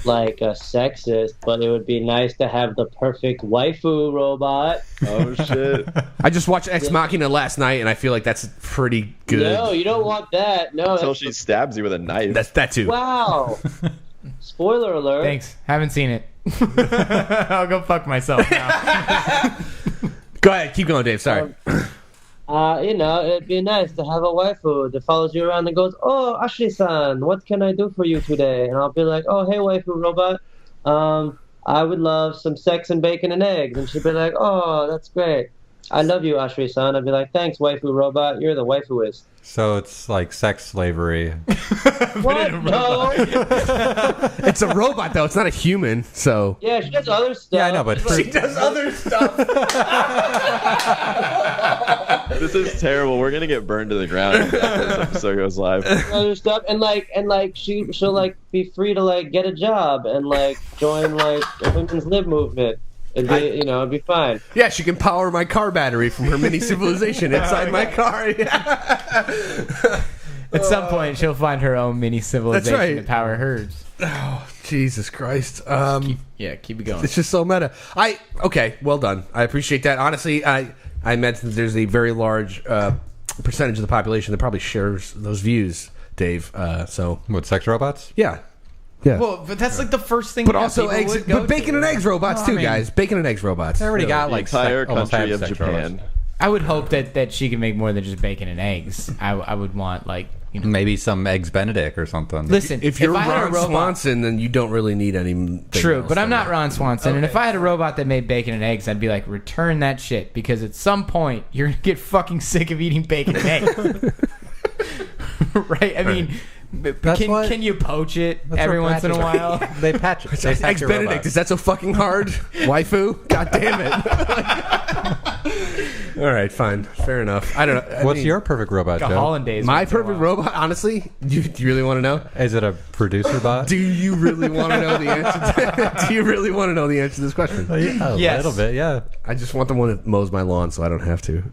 like a sexist, but it would be nice to have the perfect waifu robot.
Oh shit.
I just watched Ex Machina last night, and I feel like that's pretty good.
No, you don't want that. No,
Until
that's
she stabs you with a knife.
That's that too.
wow. Spoiler alert.
Thanks. Haven't seen it. I'll go fuck myself now.
Go ahead, keep going, Dave. Sorry.
You know, it'd be nice to have a waifu that follows you around and goes, "Oh, Ashley-san, what can I do for you today?" And I'll be like, "Oh, hey, waifu robot. I would love some sex and bacon and eggs." And she'd be like, "Oh, that's great. I love you, Ashley-san." I'd be like, "Thanks, waifu robot. You're the waifuist."
So it's like sex slavery.
What? No.
It's a robot though. It's not a human. So
Yeah, she does other stuff.
Yeah, I know, but
She's like,
does other stuff.
This is terrible. We're gonna get burned to the ground if this episode goes live.
other stuff, and she'll like be free to like get a job and like join like a women's lib movement. It'd be, it'd be fine.
Yeah, she can power my car battery from her mini civilization inside my car.
At some point, she'll find her own mini civilization
right.
to power hers.
Oh, Jesus Christ.
Keep it going.
It's just so meta. Okay, well done. I appreciate that. Honestly, I meant that there's a very large percentage of the population that probably shares those views, Dave. So
What, sex robots?
yeah. Yeah.
Well, but that's like the first thing.
but
that
also
people
eggs,
would go
but bacon
to.
and eggs robots
No,
too,
I mean-
guys. Bacon and eggs robots.
They already got
The
like
entire
almost
country
half
of
sex
Japan.
robots.
I would hope that she can make more than just bacon and eggs. I would want like
Maybe some eggs Benedict or something.
listen.
If you're
I had a
Ron
robot-
Swanson, then you don't really need any.
True, but I'm not Ron Swanson, and if I had a robot that made bacon and eggs, I'd be like, return that shit, because at some point you're gonna get fucking sick of eating bacon and eggs. Right? I mean,
That's why-
can you poach it
That's
every
what
once in a
patches-
while?
They patch it. They patch
Eggs
your
Benedict.
robot.
Is that so fucking hard? Waifu? God damn it. All right, fine. Fair enough. I don't know. I
What's
mean,
your perfect robot,
Like a
Joe?
hollandaise.
My
once in a
perfect
while.
robot, honestly? Do you really want to know?
Is it a producer bot?
Do you really want to know the answer? Do you really want to know the answer to this question?
Yeah, a
Yes.
little bit, yeah.
I just want the one that mows my lawn so I don't have to.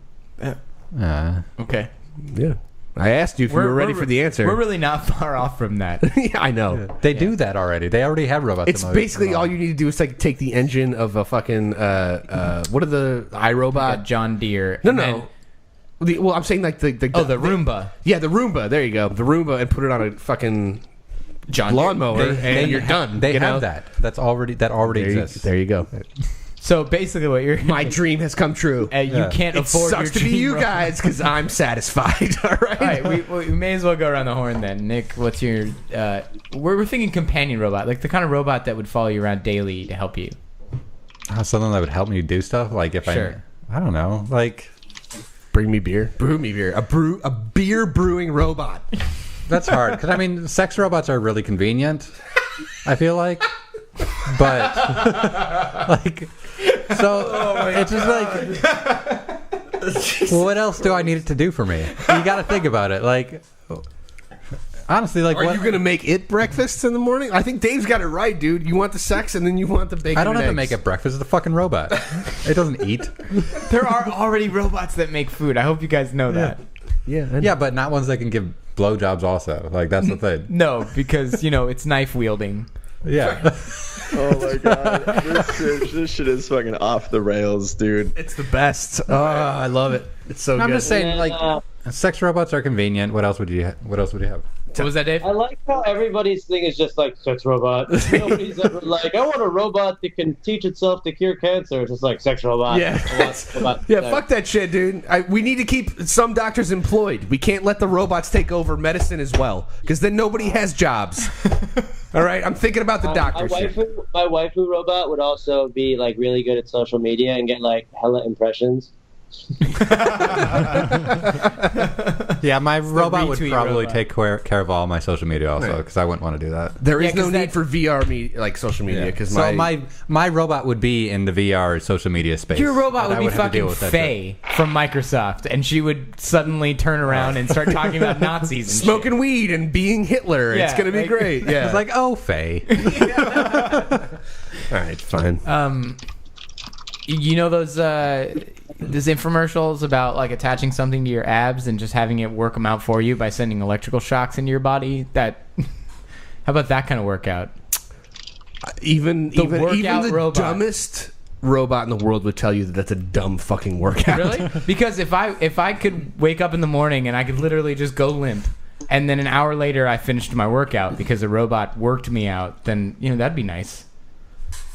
Okay.
Yeah. I asked you if you were ready for the answer.
We're really not far off from that.
Yeah, I know.
They do that already. They already have robots.
It's
in the-
basically all you need to do is like take the engine of a fucking what are the iRobot?
John Deere.
No,
and
no.
then-
Well, I'm saying like the
Roomba.
Yeah, the Roomba. There you go. The Roomba, and put it on a fucking
John
lawnmower,
They-
and you're
ha-
done.
They
you
have
know?
that. That already exists.
There you go.
So basically, what you're
My dream has come true.
you
Yeah.
can't
It
afford
sucks
your
to be
dream
you
robot.
guys because I'm satisfied. All right.
All right, we may as well go around the horn then. Nick, what's your? We're thinking companion robot, like the kind of robot that would follow you around daily to help you.
Something that would help me do stuff. Like if
Sure.
I don't know. Like
Bring me beer. Brew me beer. A beer brewing robot.
that's hard because I mean, sex robots are really convenient. I feel like, but like, so it's just like, what else do I need it to do for me? You got to think about it. Like, honestly, like,
Are
what?
you gonna make it breakfast in the morning? I think Dave's got it right, dude. You want the sex and then you want the bacon.
I don't
and
have to
eggs.
make it breakfast. It's a fucking robot. It doesn't eat.
There are already robots that make food. I hope you guys know that.
Yeah. I know.
Yeah, but not ones that can give blowjobs also. Like, that's the thing.
No, because it's knife wielding.
Yeah.
Oh my god, this shit is fucking off the rails, dude.
It's the best. Oh, I love it. It's so
I'm
good.
just saying, like, sex robots are convenient. What else would you have?
What was that, Dave?
I like how everybody's thing is just like sex robot. Nobody's ever like, I want a robot that can teach itself to cure cancer. It's just like sex robot.
Yeah.
Robot.
Yeah, fuck that shit, dude. We need to keep some doctors employed. We can't let the robots take over medicine as well, because then nobody has jobs. All right, I'm thinking about the doctors.
My waifu robot would also be like really good at social media and get like hella impressions.
Yeah, my robot would
retweet
probably
robot.
take care of all my social media also, because I wouldn't want to do that.
There is
'cause
no need for VR like social media, because
So my robot would be in the VR social media space.
Your robot
and I
would be
have to deal
fucking
with that shit.
Faye from Microsoft, and she would suddenly turn around and start talking about Nazis and
smoking weed and being Hitler. It's
Yeah,
gonna be
like-
great. Yeah.
It's like, oh, Faye.
all right, fine.
You know those infomercials about like attaching something to your abs and just having it work them out for you by sending electrical shocks into your body? How about that kind of workout?
Even
workout
the
robot.
dumbest robot in the world would tell you that that's a dumb fucking workout.
Really? Because if I could wake up in the morning and I could literally just go limp, and then an hour later I finished my workout because a robot worked me out, then that'd be nice.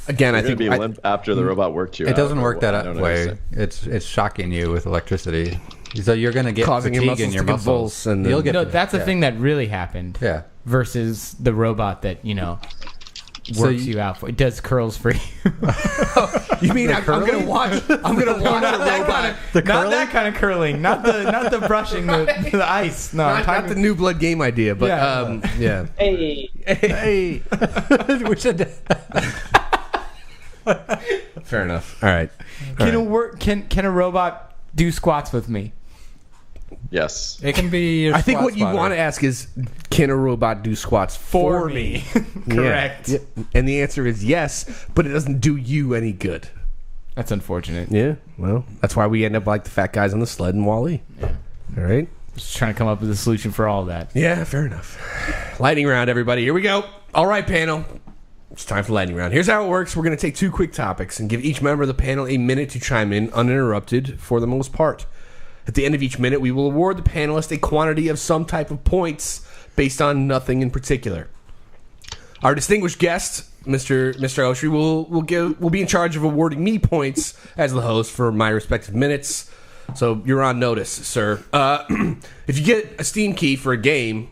Again, I
You're
think
gonna be limp after the robot worked you
It
out,
doesn't
or
work
what?
that
I don't
way.
understand.
It's shocking you with electricity. So you're going to get
Causing your
fatigue in
muscles
your
to
muscles.
convulse and then-
You'll get
No, that's the
yeah.
thing that really happened.
Yeah.
Versus the robot that
So
works you out for. It does curls for you.
you mean I'm gonna watch? I'm gonna watch a robot.
Not that kind of curling. Not the brushing the ice. No, I'm
Not the new blood game idea, but
Yeah.
yeah.
Hey,
Hey. We should.
Fair enough. All right.
Can a robot do squats with me?
Yes.
It can be. Your
I think
squat
what you
spotter.
want to ask is, can a robot do squats for me?
Correct.
Yeah. And the answer is yes, but it doesn't do you any good.
That's unfortunate.
Yeah. Well, that's why we end up like the fat guys on the sled in Wall-E.
Yeah.
All right.
Just trying to come up with a solution for all that.
Yeah, fair enough. Lightning round, everybody. Here we go. All right, panel. It's time for lightning round. Here's how it works. We're going to take 2 quick topics and give each member of the panel a minute to chime in uninterrupted for the most part. At the end of each minute, we will award the panelist a quantity of some type of points based on nothing in particular. Our distinguished guest, Mr. Oshry, will be in charge of awarding me points as the host for my respective minutes. So you're on notice, sir. If you get a Steam key for a game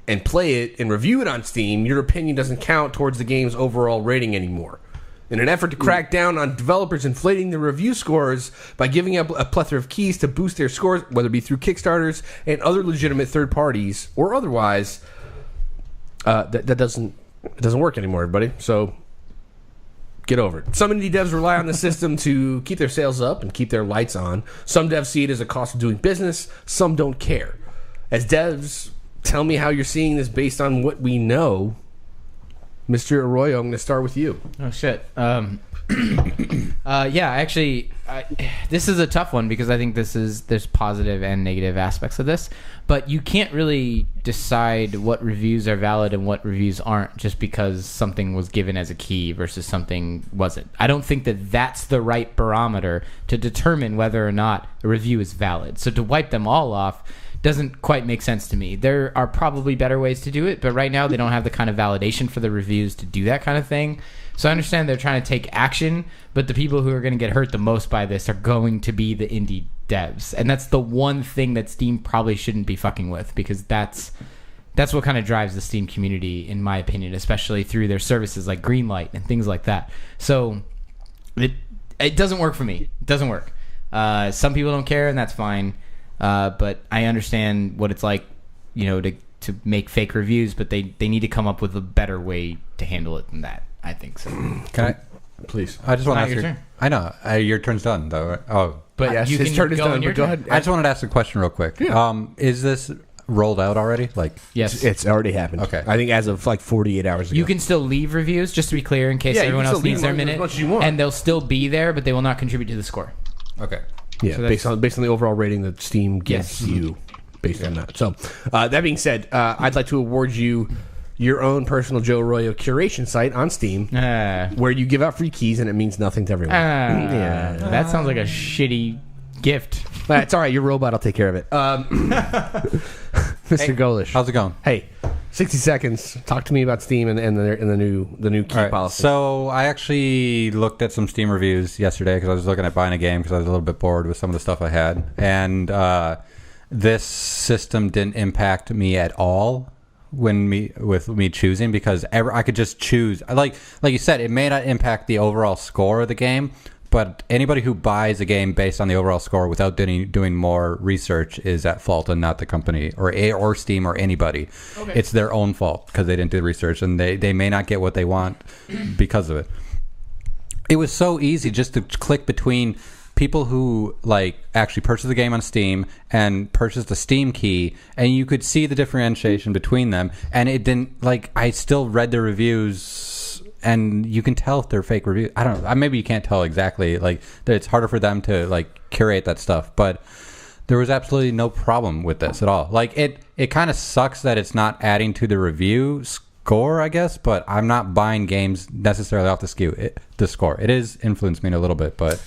and play it and review it on Steam, your opinion doesn't count towards the game's overall rating anymore. In an effort to crack down on developers inflating their review scores by giving up a plethora of keys to boost their scores, whether it be through Kickstarters and other legitimate third parties or otherwise, that doesn't work anymore, everybody. So get over it. Some indie devs rely on the system to keep their sales up and keep their lights on. Some devs see it as a cost of doing business. Some don't care. As devs, tell me how you're seeing this based on what we know. Mr. Arroyo, I'm going to start with you.
Oh shit. Yeah, actually, this is a tough one because I think there's positive and negative aspects of this, but you can't really decide what reviews are valid and what reviews aren't just because something was given as a key versus something wasn't. I don't think that that's the right barometer to determine whether or not a review is valid. So to wipe them all off doesn't quite make sense to me. There are probably better ways to do it, but right now they don't have the kind of validation for the reviews to do that kind of thing. So I understand they're trying to take action, but the people who are going to get hurt the most by this are going to be the indie devs. And that's the one thing that Steam probably shouldn't be fucking with, because that's what kind of drives the Steam community, in my opinion, especially through their services like Greenlight and things like that. So it doesn't work for me. It doesn't work. Some people don't care, and that's fine. But I understand what it's like, to make fake reviews, but they need to come up with a better way to handle it than that, I think so.
Can I?
Please.
I just want to
Not
ask
your
you.
turn.
I know. Your turn's done, though. Right? Oh.
But
Yes,
you
his
can
turn is
go
done,
on your
but go
turn.
ahead.
I just wanted to ask a question real quick.
Yeah.
Is this rolled out already? Like,
Yes.
It's already happened.
Okay.
I think as of like 48 hours ago.
You can still leave reviews, just to be clear, in case
Yeah, you
everyone
can
else
still
needs
leave
their
as
minute.
much as you want.
And they'll still be there, but they will not contribute to the score.
okay.
Yeah,
So
based on the overall rating that Steam gives
Yes.
you. based on that. So, that being said, I'd like to award you your own personal Joe Arroyo curation site on Steam, where you give out free keys and it means nothing to everyone.
That sounds like a shitty gift.
It's all right. Your robot will take care of it. Mr. Golish,
How's it going?
Hey, 60 seconds. Talk to me about Steam and the new key policy.
So I actually looked at some Steam reviews yesterday because I was looking at buying a game because I was a little bit bored with some of the stuff I had, and this system didn't impact me at all with me choosing, because I could just choose. Like you said, it may not impact the overall score of the game, but anybody who buys a game based on the overall score without doing more research is at fault, and not the company or Steam or anybody. Okay. It's their own fault because they didn't do the research, and they may not get what they want because of it. It was so easy just to click between people who like actually purchased the game on Steam and purchased a Steam key, and you could see the differentiation between them. And it didn't, like, I still read the reviews, and you can tell if they're fake reviews. I don't know. Maybe you can't tell exactly. Like, it's harder for them to like curate that stuff. But there was absolutely no problem with this at all. Like, it kind of sucks that it's not adding to the review score, I guess. But I'm not buying games necessarily off the score. It is influenced me a little bit, but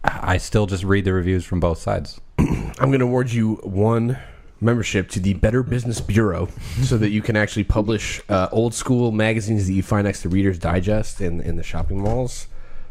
I still just read the reviews from both sides.
I'm going to award you one membership to the Better Business Bureau so that you can actually publish old school magazines that you find next to Reader's Digest in the shopping malls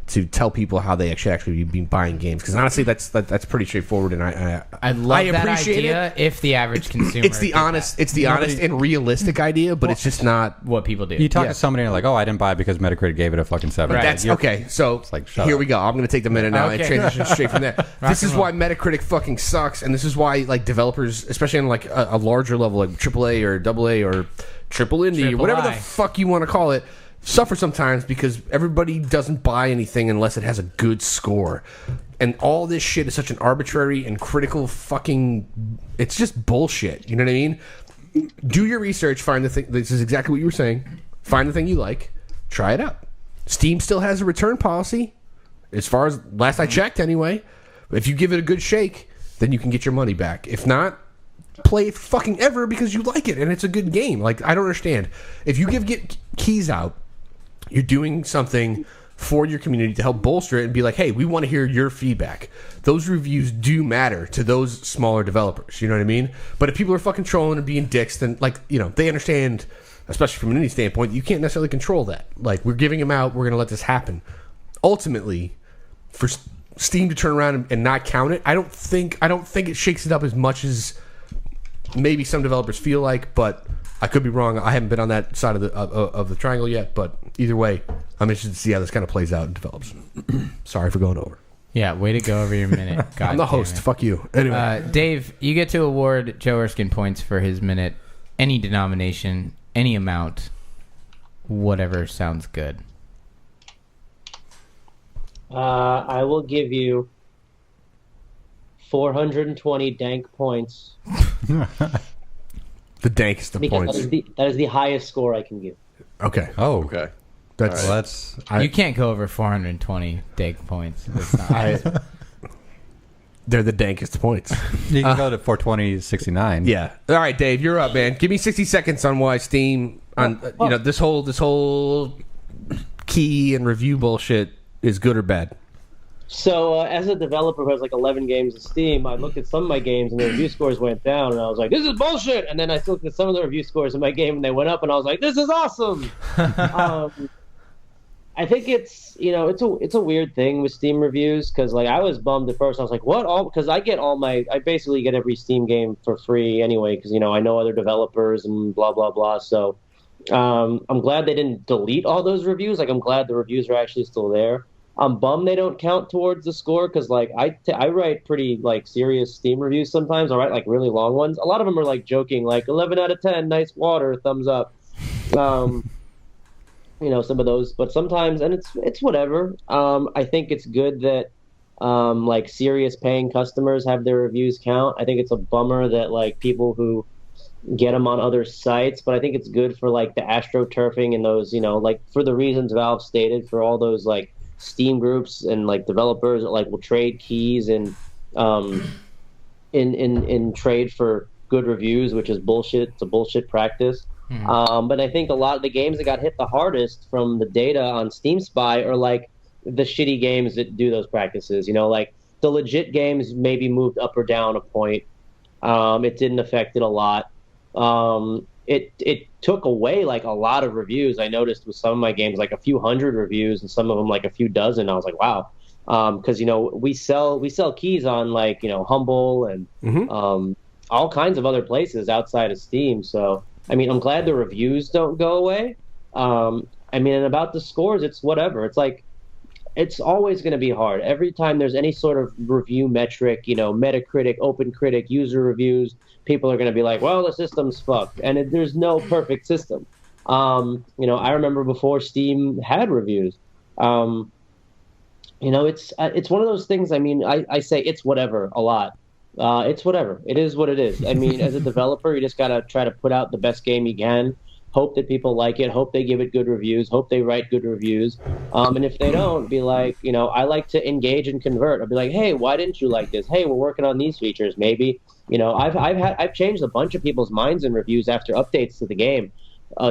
to tell people how they actually be buying games. Because honestly, that's pretty straightforward, and
I love that idea if the average consumer.
It's the honest and realistic idea, but it's just not
what people do.
You talk to somebody and they're like, "Oh, I didn't buy it because Metacritic gave it a fucking 7."
Right. That's okay. So
like,
here we go. I'm going to take the minute now and transition straight from there. This is why Metacritic fucking sucks, and this is why like developers, especially on like a larger level, like AAA or AA or Triple Indie or whatever the fuck you want to call it, suffer sometimes because everybody doesn't buy anything unless it has a good score. And all this shit is such an arbitrary and critical fucking... It's just bullshit. You know what I mean? Do your research, find the thing... This is exactly what you were saying. Find the thing you like. Try it out. Steam still has a return policy. As far as... Last I checked, anyway. If you give it a good shake, then you can get your money back. If not, play it fucking ever because you like it and it's a good game. Like, I don't understand. If you get keys out, you're doing something for your community to help bolster it and be like, hey, we want to hear your feedback. Those reviews do matter to those smaller developers. You know what I mean? But if people are fucking trolling and being dicks, then, like, you know, they understand, especially from an indie standpoint, you can't necessarily control that. Like, we're giving them out. We're going to let this happen. Ultimately, for Steam to turn around and not count it, I don't think it shakes it up as much as maybe some developers feel like, but I could be wrong. I haven't been on that side of the triangle yet, but either way, I'm interested to see how this kind of plays out and develops. Sorry for going over.
Yeah, way to go over your minute. God,
I'm the host. Fuck you. Anyway,
Dave, you get to award Joe Erskine points for his minute. Any denomination, any amount, whatever sounds good.
I will give you 420 dank points.
The dankest of points.
That is the highest score I can give.
Okay.
Oh,
Okay.
That's
All right.
that's
You can't go over 420 dank points. That's not,
they're the dankest points.
you can go to 420.69.
Yeah. All right, Dave, you're up, man. Give me 60 seconds on why Steam on you know this whole key and review bullshit is good or bad.
So, as a developer who has like 11 games on Steam, I looked at some of my games and the review scores went down, and I was like, "This is bullshit." And then I looked at some of the review scores in my game, and they went up, and I was like, "This is awesome." I think it's a weird thing with Steam reviews because like I was bummed at first. I was like, "What?" Because I basically get every Steam game for free anyway because I know other developers and blah blah blah. So I'm glad they didn't delete all those reviews. Like I'm glad the reviews are actually still there. I'm bummed they don't count towards the score because like I write pretty like serious Steam reviews sometimes. I write like really long ones. A lot of them are like joking, like 11 out of 10, nice water, thumbs up. Some of those, but sometimes, and it's whatever. I think it's good that like serious paying customers have their reviews count. I think it's a bummer that like people who get them on other sites, but I think it's good for like the astroturfing and those, like for the reasons Valve stated, for all those like Steam groups and like developers that like will trade keys and in trade for good reviews, which is bullshit. It's a bullshit practice. But I think a lot of the games that got hit the hardest from the data on Steam Spy are like the shitty games that do those practices. Like the legit games maybe moved up or down a point. It didn't affect it a lot. It took away like a lot of reviews. I noticed with some of my games like a few hundred reviews, and some of them like a few dozen. I was like, wow. Because we sell keys on like Humble and all kinds of other places outside of Steam. So I mean, I'm glad the reviews don't go away. I mean, and about the scores, it's whatever. It's like it's always going to be hard. Every time there's any sort of review metric, Metacritic, OpenCritic, user reviews, people are going to be like, well, the system's fucked. And there's no perfect system. I remember before Steam had reviews. It's one of those things. I mean, I say it's whatever a lot. It's whatever. It is what it is. I mean, as a developer, you just got to try to put out the best game you can. Hope that people like it. Hope they give it good reviews. Hope they write good reviews. And if they don't, be like, I like to engage and convert. I'll be like, hey, why didn't you like this? Hey, we're working on these features. Maybe, I've changed a bunch of people's minds in reviews after updates to the game,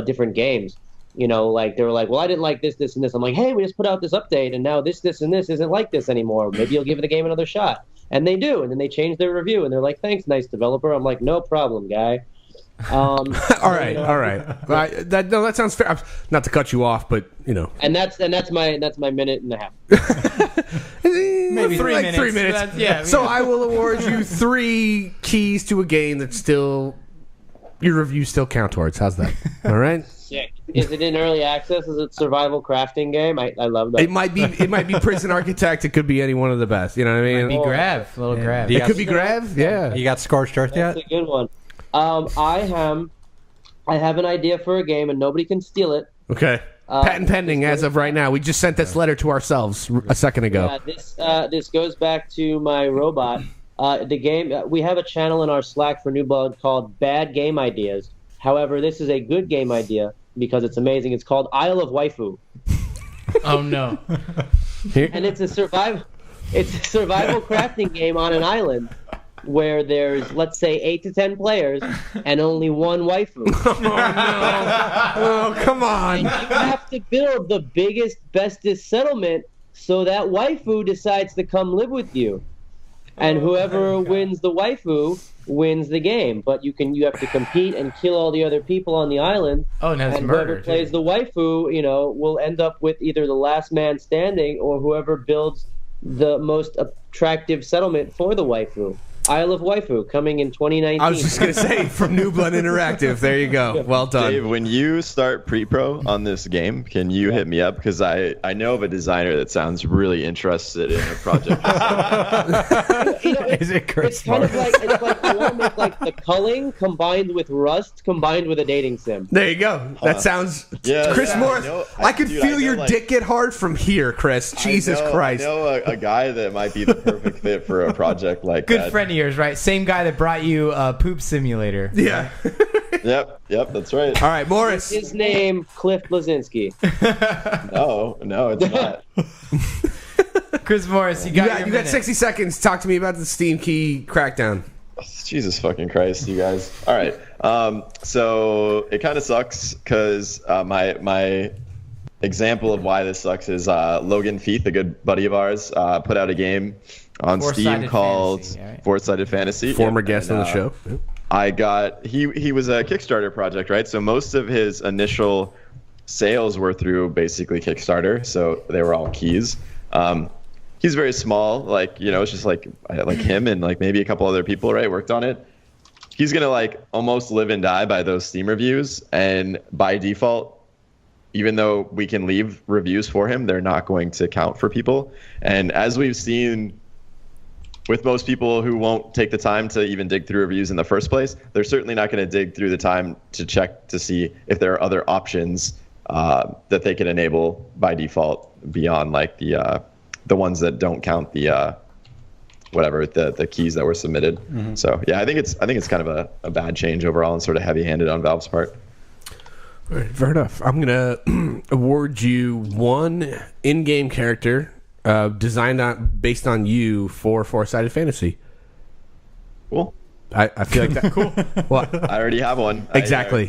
different games. Like they were like, well, I didn't like this, this, and this. I'm like, hey, we just put out this update, and now this, and this isn't like this anymore. Maybe you'll give the game another shot. And they do, and then they change their review, and they're like, thanks, nice developer. I'm like, no problem, guy.
All right. That sounds fair. Not to cut you off, but
And that's my minute and a half.
Maybe 3 minutes.
3 minutes.
Yeah.
So I will award you 3 keys to a game that still your reviews still count towards. How's that? All right.
Sick. Is it in early access? Is it survival crafting game? I love that.
It might be Prison Architect. It could be any one of the best. You know what I mean?
Might be Grav, little Grav.
It could be Grav. Yeah.
You got Scorched Earth yet?
That's a good one. I have an idea for a game, and nobody can steal it.
Okay. Patent pending as of right now. We just sent this letter to ourselves a second ago.
Yeah, this goes back to my robot. The game, we have a channel in our Slack for New Blood called Bad Game Ideas. However, this is a good game idea because it's amazing. It's called Isle of Waifu.
Oh no!
And it's a survival crafting game on an island where there's, let's say, 8 to 10 players and only one waifu.
Oh no! Oh, come on!
And you have to build the biggest, bestest settlement so that waifu decides to come live with you. And whoever wins the waifu wins the game. But you have to compete and kill all the other people on the island.
Oh, no, it's
and
murder.
Whoever plays the waifu, will end up with either the last man standing or whoever builds the most attractive settlement for the waifu. Isle of Waifu, coming in 2019.
I was just going to say, from New Blood Interactive. There you go. Well done.
Dave, when you start pre-pro on this game, can you hit me up? Because I know of a designer that sounds really interested in a project.
Is it Chris?
It's kind of like it's like the culling combined with Rust combined with a dating sim.
There you go. That sounds...
Yeah,
Chris
yeah,
Morris, I could feel your dick get hard from here, Chris. Jesus Christ.
I know a guy that might be the perfect fit for a project like
Good
that.
friend of yours, right? Same guy that brought you Poop Simulator.
Yeah.
Yep, that's right.
All right, Morris.
His name, Cliff Blazinski.
Oh, no, it's not.
Chris Morris, you got
60 seconds. Talk to me about the Steam Key crackdown.
Jesus fucking Christ, you guys. All right. So it kind of sucks because my example of why this sucks is Logan Feith, a good buddy of ours, put out a game on Steam called Four-Sided Fantasy.
Former guest on the show.
He was a Kickstarter project, right? So most of his initial sales were through basically Kickstarter. So they were all keys. He's very small, it's just like him and like maybe a couple other people, right, worked on it. He's gonna like almost live and die by those Steam reviews, and by default, even though we can leave reviews for him, they're not going to count for people. And as we've seen with most people who won't take the time to even dig through reviews in the first place, they're certainly not going to dig through the time to check to see if there are other options that they can enable by default beyond like the ones that don't count the the keys that were submitted. Mm-hmm. So yeah, I think it's kind of a bad change overall and sort of heavy-handed on Valve's part.
All right, fair enough. I'm gonna award you one in-game character designed based on you for Four-Sided Fantasy.
Cool.
I feel like that. Cool. Well,
I already have one.
exactly.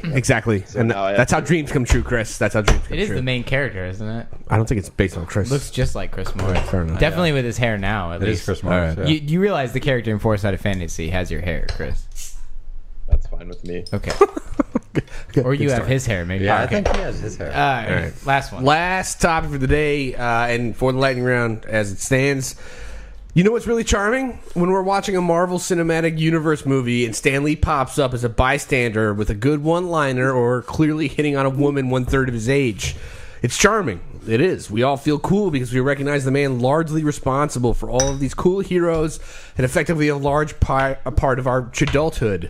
So
And
now I have
that's how
to-
dreams come true, Chris. That's how dreams come
It is
true.
the main character, isn't it?
I don't think it's based on Chris.
Looks just like Chris Morris.
fair enough.
Definitely with his hair now, at
It
least.
is Chris Morris.
All right.
Yeah.
You realize the character in Four-Sided Fantasy has your hair, Chris.
That's fine with me.
Okay.
Good-
Or you
good
have
start.
his hair, maybe.
Yeah, I
Okay.
think he has his hair.
All right.
right.
Last one.
Last topic for the day, and for the lightning round as it stands. You know what's really charming? When we're watching a Marvel Cinematic Universe movie and Stan Lee pops up as a bystander with a good one-liner or clearly hitting on a woman 1/3 of his age. It's charming. It is. We all feel cool because we recognize the man largely responsible for all of these cool heroes and effectively a large a part of our adulthood.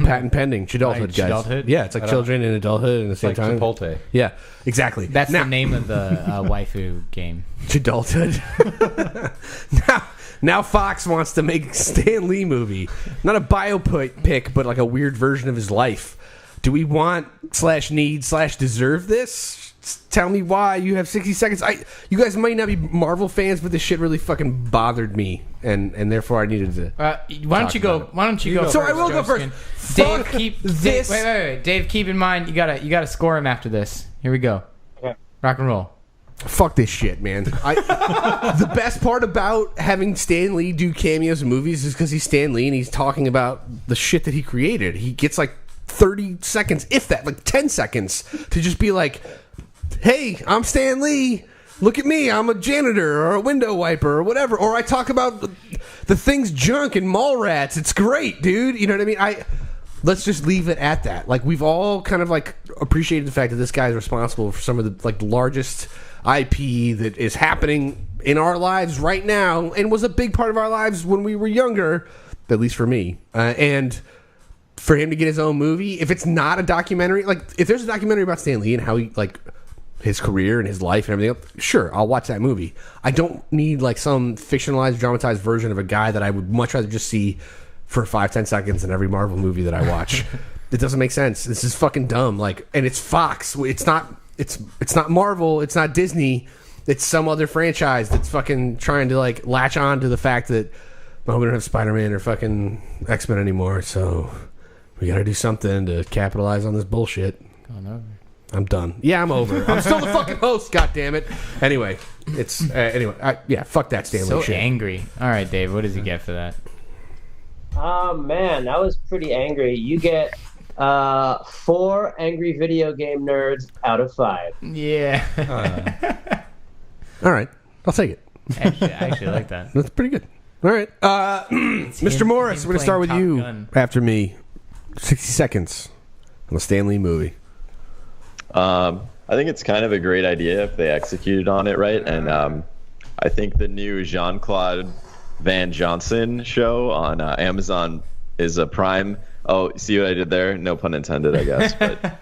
Patent pending. Chidulthood, guys.
Chidulthood?
Yeah, it's like children and adulthood at the same
like
time.
Chipotle.
Yeah, exactly.
That's
Now-
the name of the waifu game.
Adulthood. now Fox wants to make Stan Lee movie, not a biopic, but like a weird version of his life. Do we want /need/deserve this? Tell me why. You have 60 seconds. You guys might not be Marvel fans, but this shit really fucking bothered me, and therefore I needed to.
Why don't you go? Why don't you go?
So
first,
I will go first.
Joskin? Dave,
Fuck
keep
this.
Wait. Dave, keep in mind you gotta score him after this. Here we go.
Okay.
Rock and roll.
Fuck this shit, man. The best part about having Stan Lee do cameos in movies is because he's Stan Lee and he's talking about the shit that he created. He gets like 30 seconds, if that, like 10 seconds, to just be like, hey, I'm Stan Lee. Look at me. I'm a janitor or a window wiper or whatever. Or I talk about the thing's junk and mall rats. It's great, dude. You know what I mean? Let's just leave it at that. Like, we've all kind of like appreciated the fact that this guy is responsible for some of the like largest IP that is happening in our lives right now and was a big part of our lives when we were younger, at least for me. And for him to get his own movie, if it's not a documentary, like if there's a documentary about Stan Lee and how he like his career and his life and everything else, sure, I'll watch that movie. I don't need like some fictionalized, dramatized version of a guy that I would much rather just see for 5-10 seconds in every Marvel movie that I watch. It doesn't make sense. This is fucking dumb. Like, and it's Fox. It's not Marvel. It's not Disney. It's some other franchise that's fucking trying to like latch on to the fact that we don't have Spider-Man or fucking X-Men anymore. So we got to do something to capitalize on this bullshit.
Oh no.
I'm done. Yeah, I'm over. I'm still the fucking host. God damn it. Anyway, it's yeah. Fuck that Stan Lee
So
shit.
angry. All right, Dave. What does he get for that?
Oh man, that was pretty angry. You get 4 angry video game nerds out of 5.
Yeah.
All right, I'll take it.
I actually like that.
That's pretty good. All right, Mr. Morris,
him
we're gonna start with
playing
you
Top Gun.
after me. 60 seconds on the Stan Lee movie.
I think it's kind of a great idea if they executed on it right, and I think the new Jean-Claude Van Johnson show on Amazon is a prime. Oh, see what I did there? No pun intended, I guess. But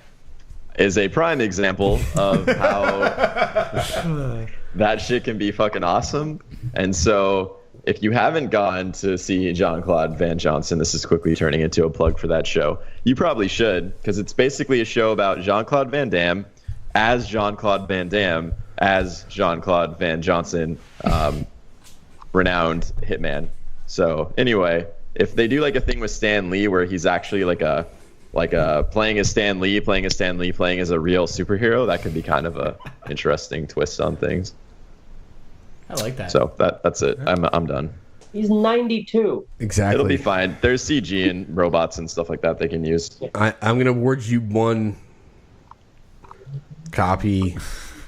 is a prime example of how that shit can be fucking awesome. And so, if you haven't gone to see Jean-Claude Van Johnson, this is quickly turning into a plug for that show. You probably should, because it's basically a show about Jean-Claude Van Damme as Jean-Claude Van Damme as Jean-Claude Van Johnson, renowned hitman. So anyway, if they do like a thing with Stan Lee where he's actually like a playing as Stan Lee, playing as a real superhero, that could be kind of a interesting twist on things.
I like that.
So that's it. I'm done.
He's 92.
Exactly.
It'll be fine. There's CG and robots and stuff like that they can use.
I'm gonna award you 1 copy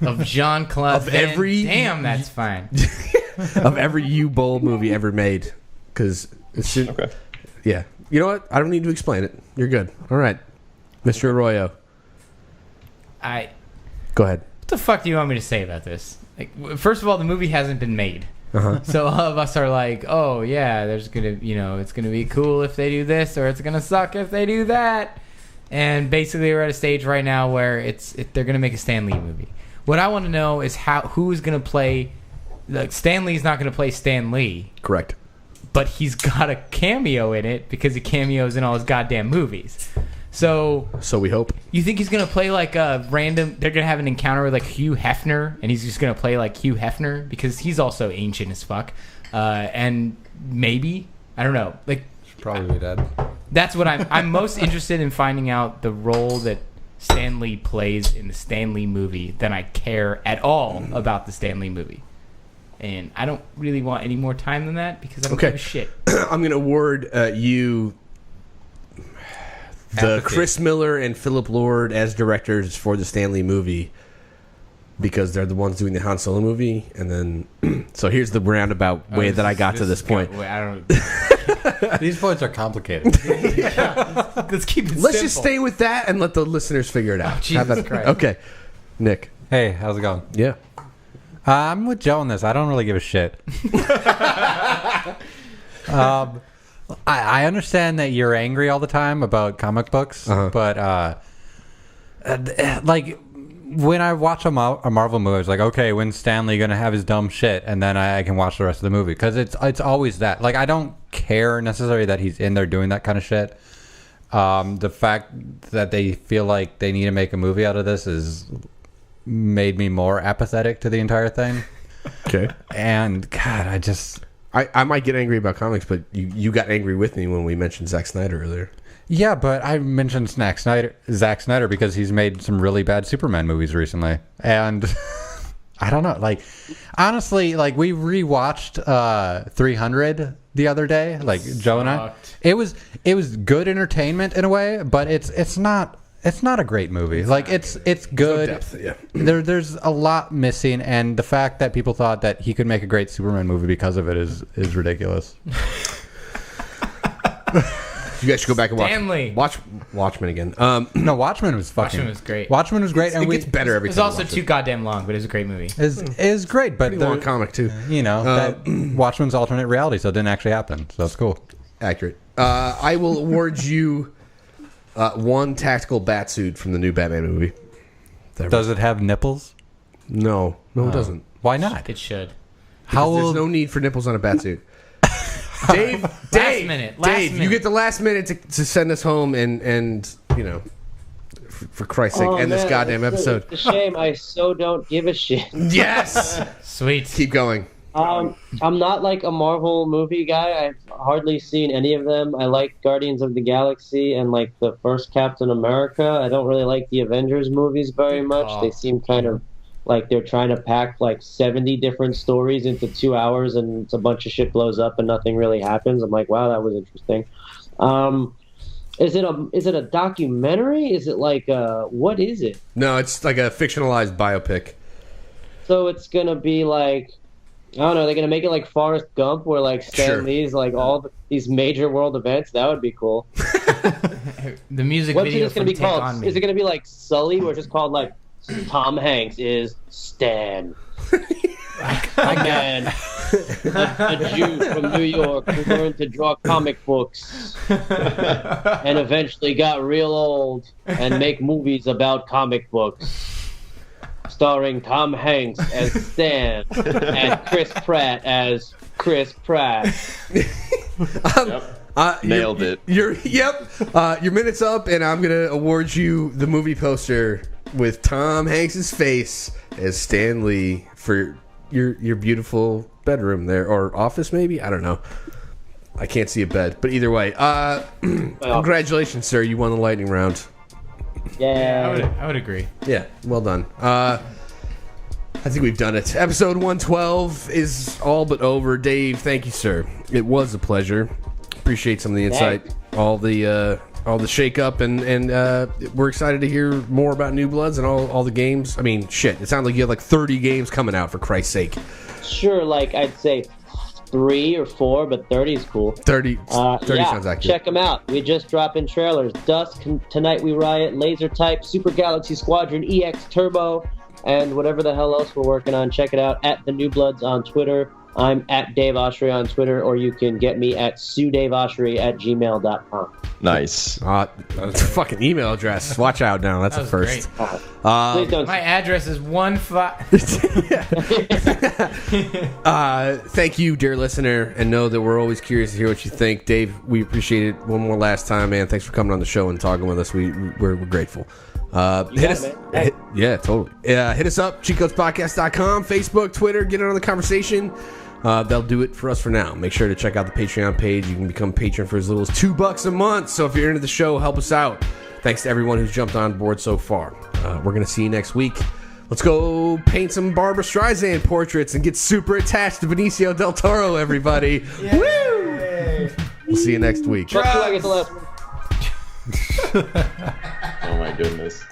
Of Jean-Claude
Of
Van
every-
Damme, that's fine.
of every U-Bowl movie ever made, because it's just,
Okay.
yeah. You know what? I don't need to explain it. You're good. All right, Mr. Arroyo,
What
go ahead.
the fuck do you want me to say about this? Like, first of all, the movie hasn't been made. So all of us are like, oh yeah, there's gonna, it's gonna be cool if they do this, or it's gonna suck if they do that. And basically, we're at a stage right now where they're gonna make a Stan Lee movie. What I want to know is who's gonna play. Like, Stan Lee's not gonna play Stan Lee,
Correct.
but he's got a cameo in it because he cameos in all his goddamn movies. So
we hope.
you think he's gonna play like a random? They're gonna have an encounter with like Hugh Hefner, and he's just gonna play like Hugh Hefner because he's also ancient as fuck. And maybe, I don't know, like
Probably be dead.
That's what I'm most interested in finding out the role that Stan Lee plays in the Stan Lee movie than I care at all about the Stan Lee movie. And I don't really want any more time than that because I don't give a shit.
I'm going to award you the Chris Miller and Philip Lord as directors for the Stan Lee movie because they're the ones doing the Han Solo movie. And then, so here's the roundabout way that I got to this point.
I don't.
These points are complicated.
Let's keep it
Let's
simple.
just stay with that and let the listeners figure it out.
Jesus Christ.
Okay. Nick.
Hey, how's it going?
Yeah.
I'm with Joe on this. I don't really give a shit. I understand that you're angry all the time about comic books, but like when I watch a Marvel movie, it's like, okay, when's Stanley gonna have his dumb shit, and then I can watch the rest of the movie because it's always that. Like I don't care necessarily that he's in there doing that kind of shit. The fact that they feel like they need to make a movie out of this is made me more apathetic to the entire thing.
Okay.
And God,
I might get angry about comics, but you got angry with me when we mentioned Zack Snyder earlier.
yeah, but I mentioned Zack Snyder because he's made some really bad Superman movies recently, and I don't know. Like, honestly, like we rewatched 300 the other day. Like Joe and I, it was good entertainment in a way, but it's not a great movie. Like it's good.
No depth, yeah.
There's a lot missing, and the fact that people thought that he could make a great Superman movie because of it is ridiculous.
You guys should go back and
Stanley.
watch Watchmen again.
No, Watchmen was fucking.
Watchmen was great.
Watchmen was great, and
It gets better every
It was
time.
also too goddamn long, but it was a great movie.
is great, but
Pretty long comic too.
you know, that Watchmen's alternate reality, so it didn't actually happen. So that's cool.
Accurate. I will award you one tactical batsuit from the new Batman movie.
Does it have nipples?
No, it doesn't.
Why not?
It should.
How
There's
will
no need for nipples on a batsuit. Dave,
minute.
you get the last minute to send us home and you know, for Christ's sake, end this goddamn episode.
It's a shame. I so don't give a shit.
Yes.
Sweet.
Keep going.
I'm not like a Marvel movie guy. I've hardly seen any of them. I like Guardians of the Galaxy and like the first Captain America. I don't really like the Avengers movies very much. They seem kind of like they're trying to pack like 70 different stories into 2 hours and it's a bunch of shit blows up and nothing really happens. I'm like, wow, that was interesting. Is it a documentary? Is it like what is it?
No, it's like a fictionalized biopic.
So it's gonna be like, I don't know, they're gonna make it like Forrest Gump where like Stan Lee's like these major world events. That would be cool.
The music
What's
video
it gonna
from
be
Take
called?
On Me.
Is it gonna be like Sully where it's just called like Tom Hanks is Stan? A man, a Jew from New York who learned to draw comic books and eventually got real old and make movies about comic books, starring Tom Hanks as Stan and Chris Pratt as Chris Pratt.
Nailed it.
Your minute's up, and I'm gonna award you the movie poster with Tom Hanks's face as Stan Lee for your beautiful bedroom there, or office maybe. I don't know. I can't see a bed, but either way, congratulations, sir. You won the lightning round.
Yeah,
I would agree.
Yeah, well done. I think we've done it. Episode 112 is all but over. Dave, thank you, sir. It was a pleasure. Appreciate some of the insight, all the shake up, and we're excited to hear more about New Bloods and all the games. I mean, shit, it sounds like you have like 30 games coming out, for Christ's sake.
sure. Like I'd say 3 or 4, but 30 is cool.
30 sounds accurate.
Check them out. We just dropping trailers. Dusk, Tonight We Riot, Laser Type, Super Galaxy Squadron, EX Turbo, and whatever the hell else we're working on. Check it out at The New Bloods on Twitter. I'm at Dave Oshry on Twitter, or you can get me at suedaveoshry@gmail.com.
Nice.
That's a fucking email address. Watch out now. That's
That
a
was
first.
great.
Please don't.
My address is 15.
Thank you, dear listener, and know that we're always curious to hear what you think. Dave, we appreciate it one more last time, man. Thanks for coming on the show and talking with us. We're grateful. Hit us. Yeah, totally. Hit us up, cheatcodespodcast.com, Facebook, Twitter. Get in on the conversation. They'll do it for us for now. Make sure to check out the Patreon page. You can become a patron for as little as $2 a month. So if you're into the show, help us out. Thanks to everyone who's jumped on board so far. We're going to see you next week. Let's go paint some Barbara Streisand portraits and get super attached to Benicio del Toro, everybody. Woo! We'll see you next week.
Fuck you, I get the last one.
Oh my goodness.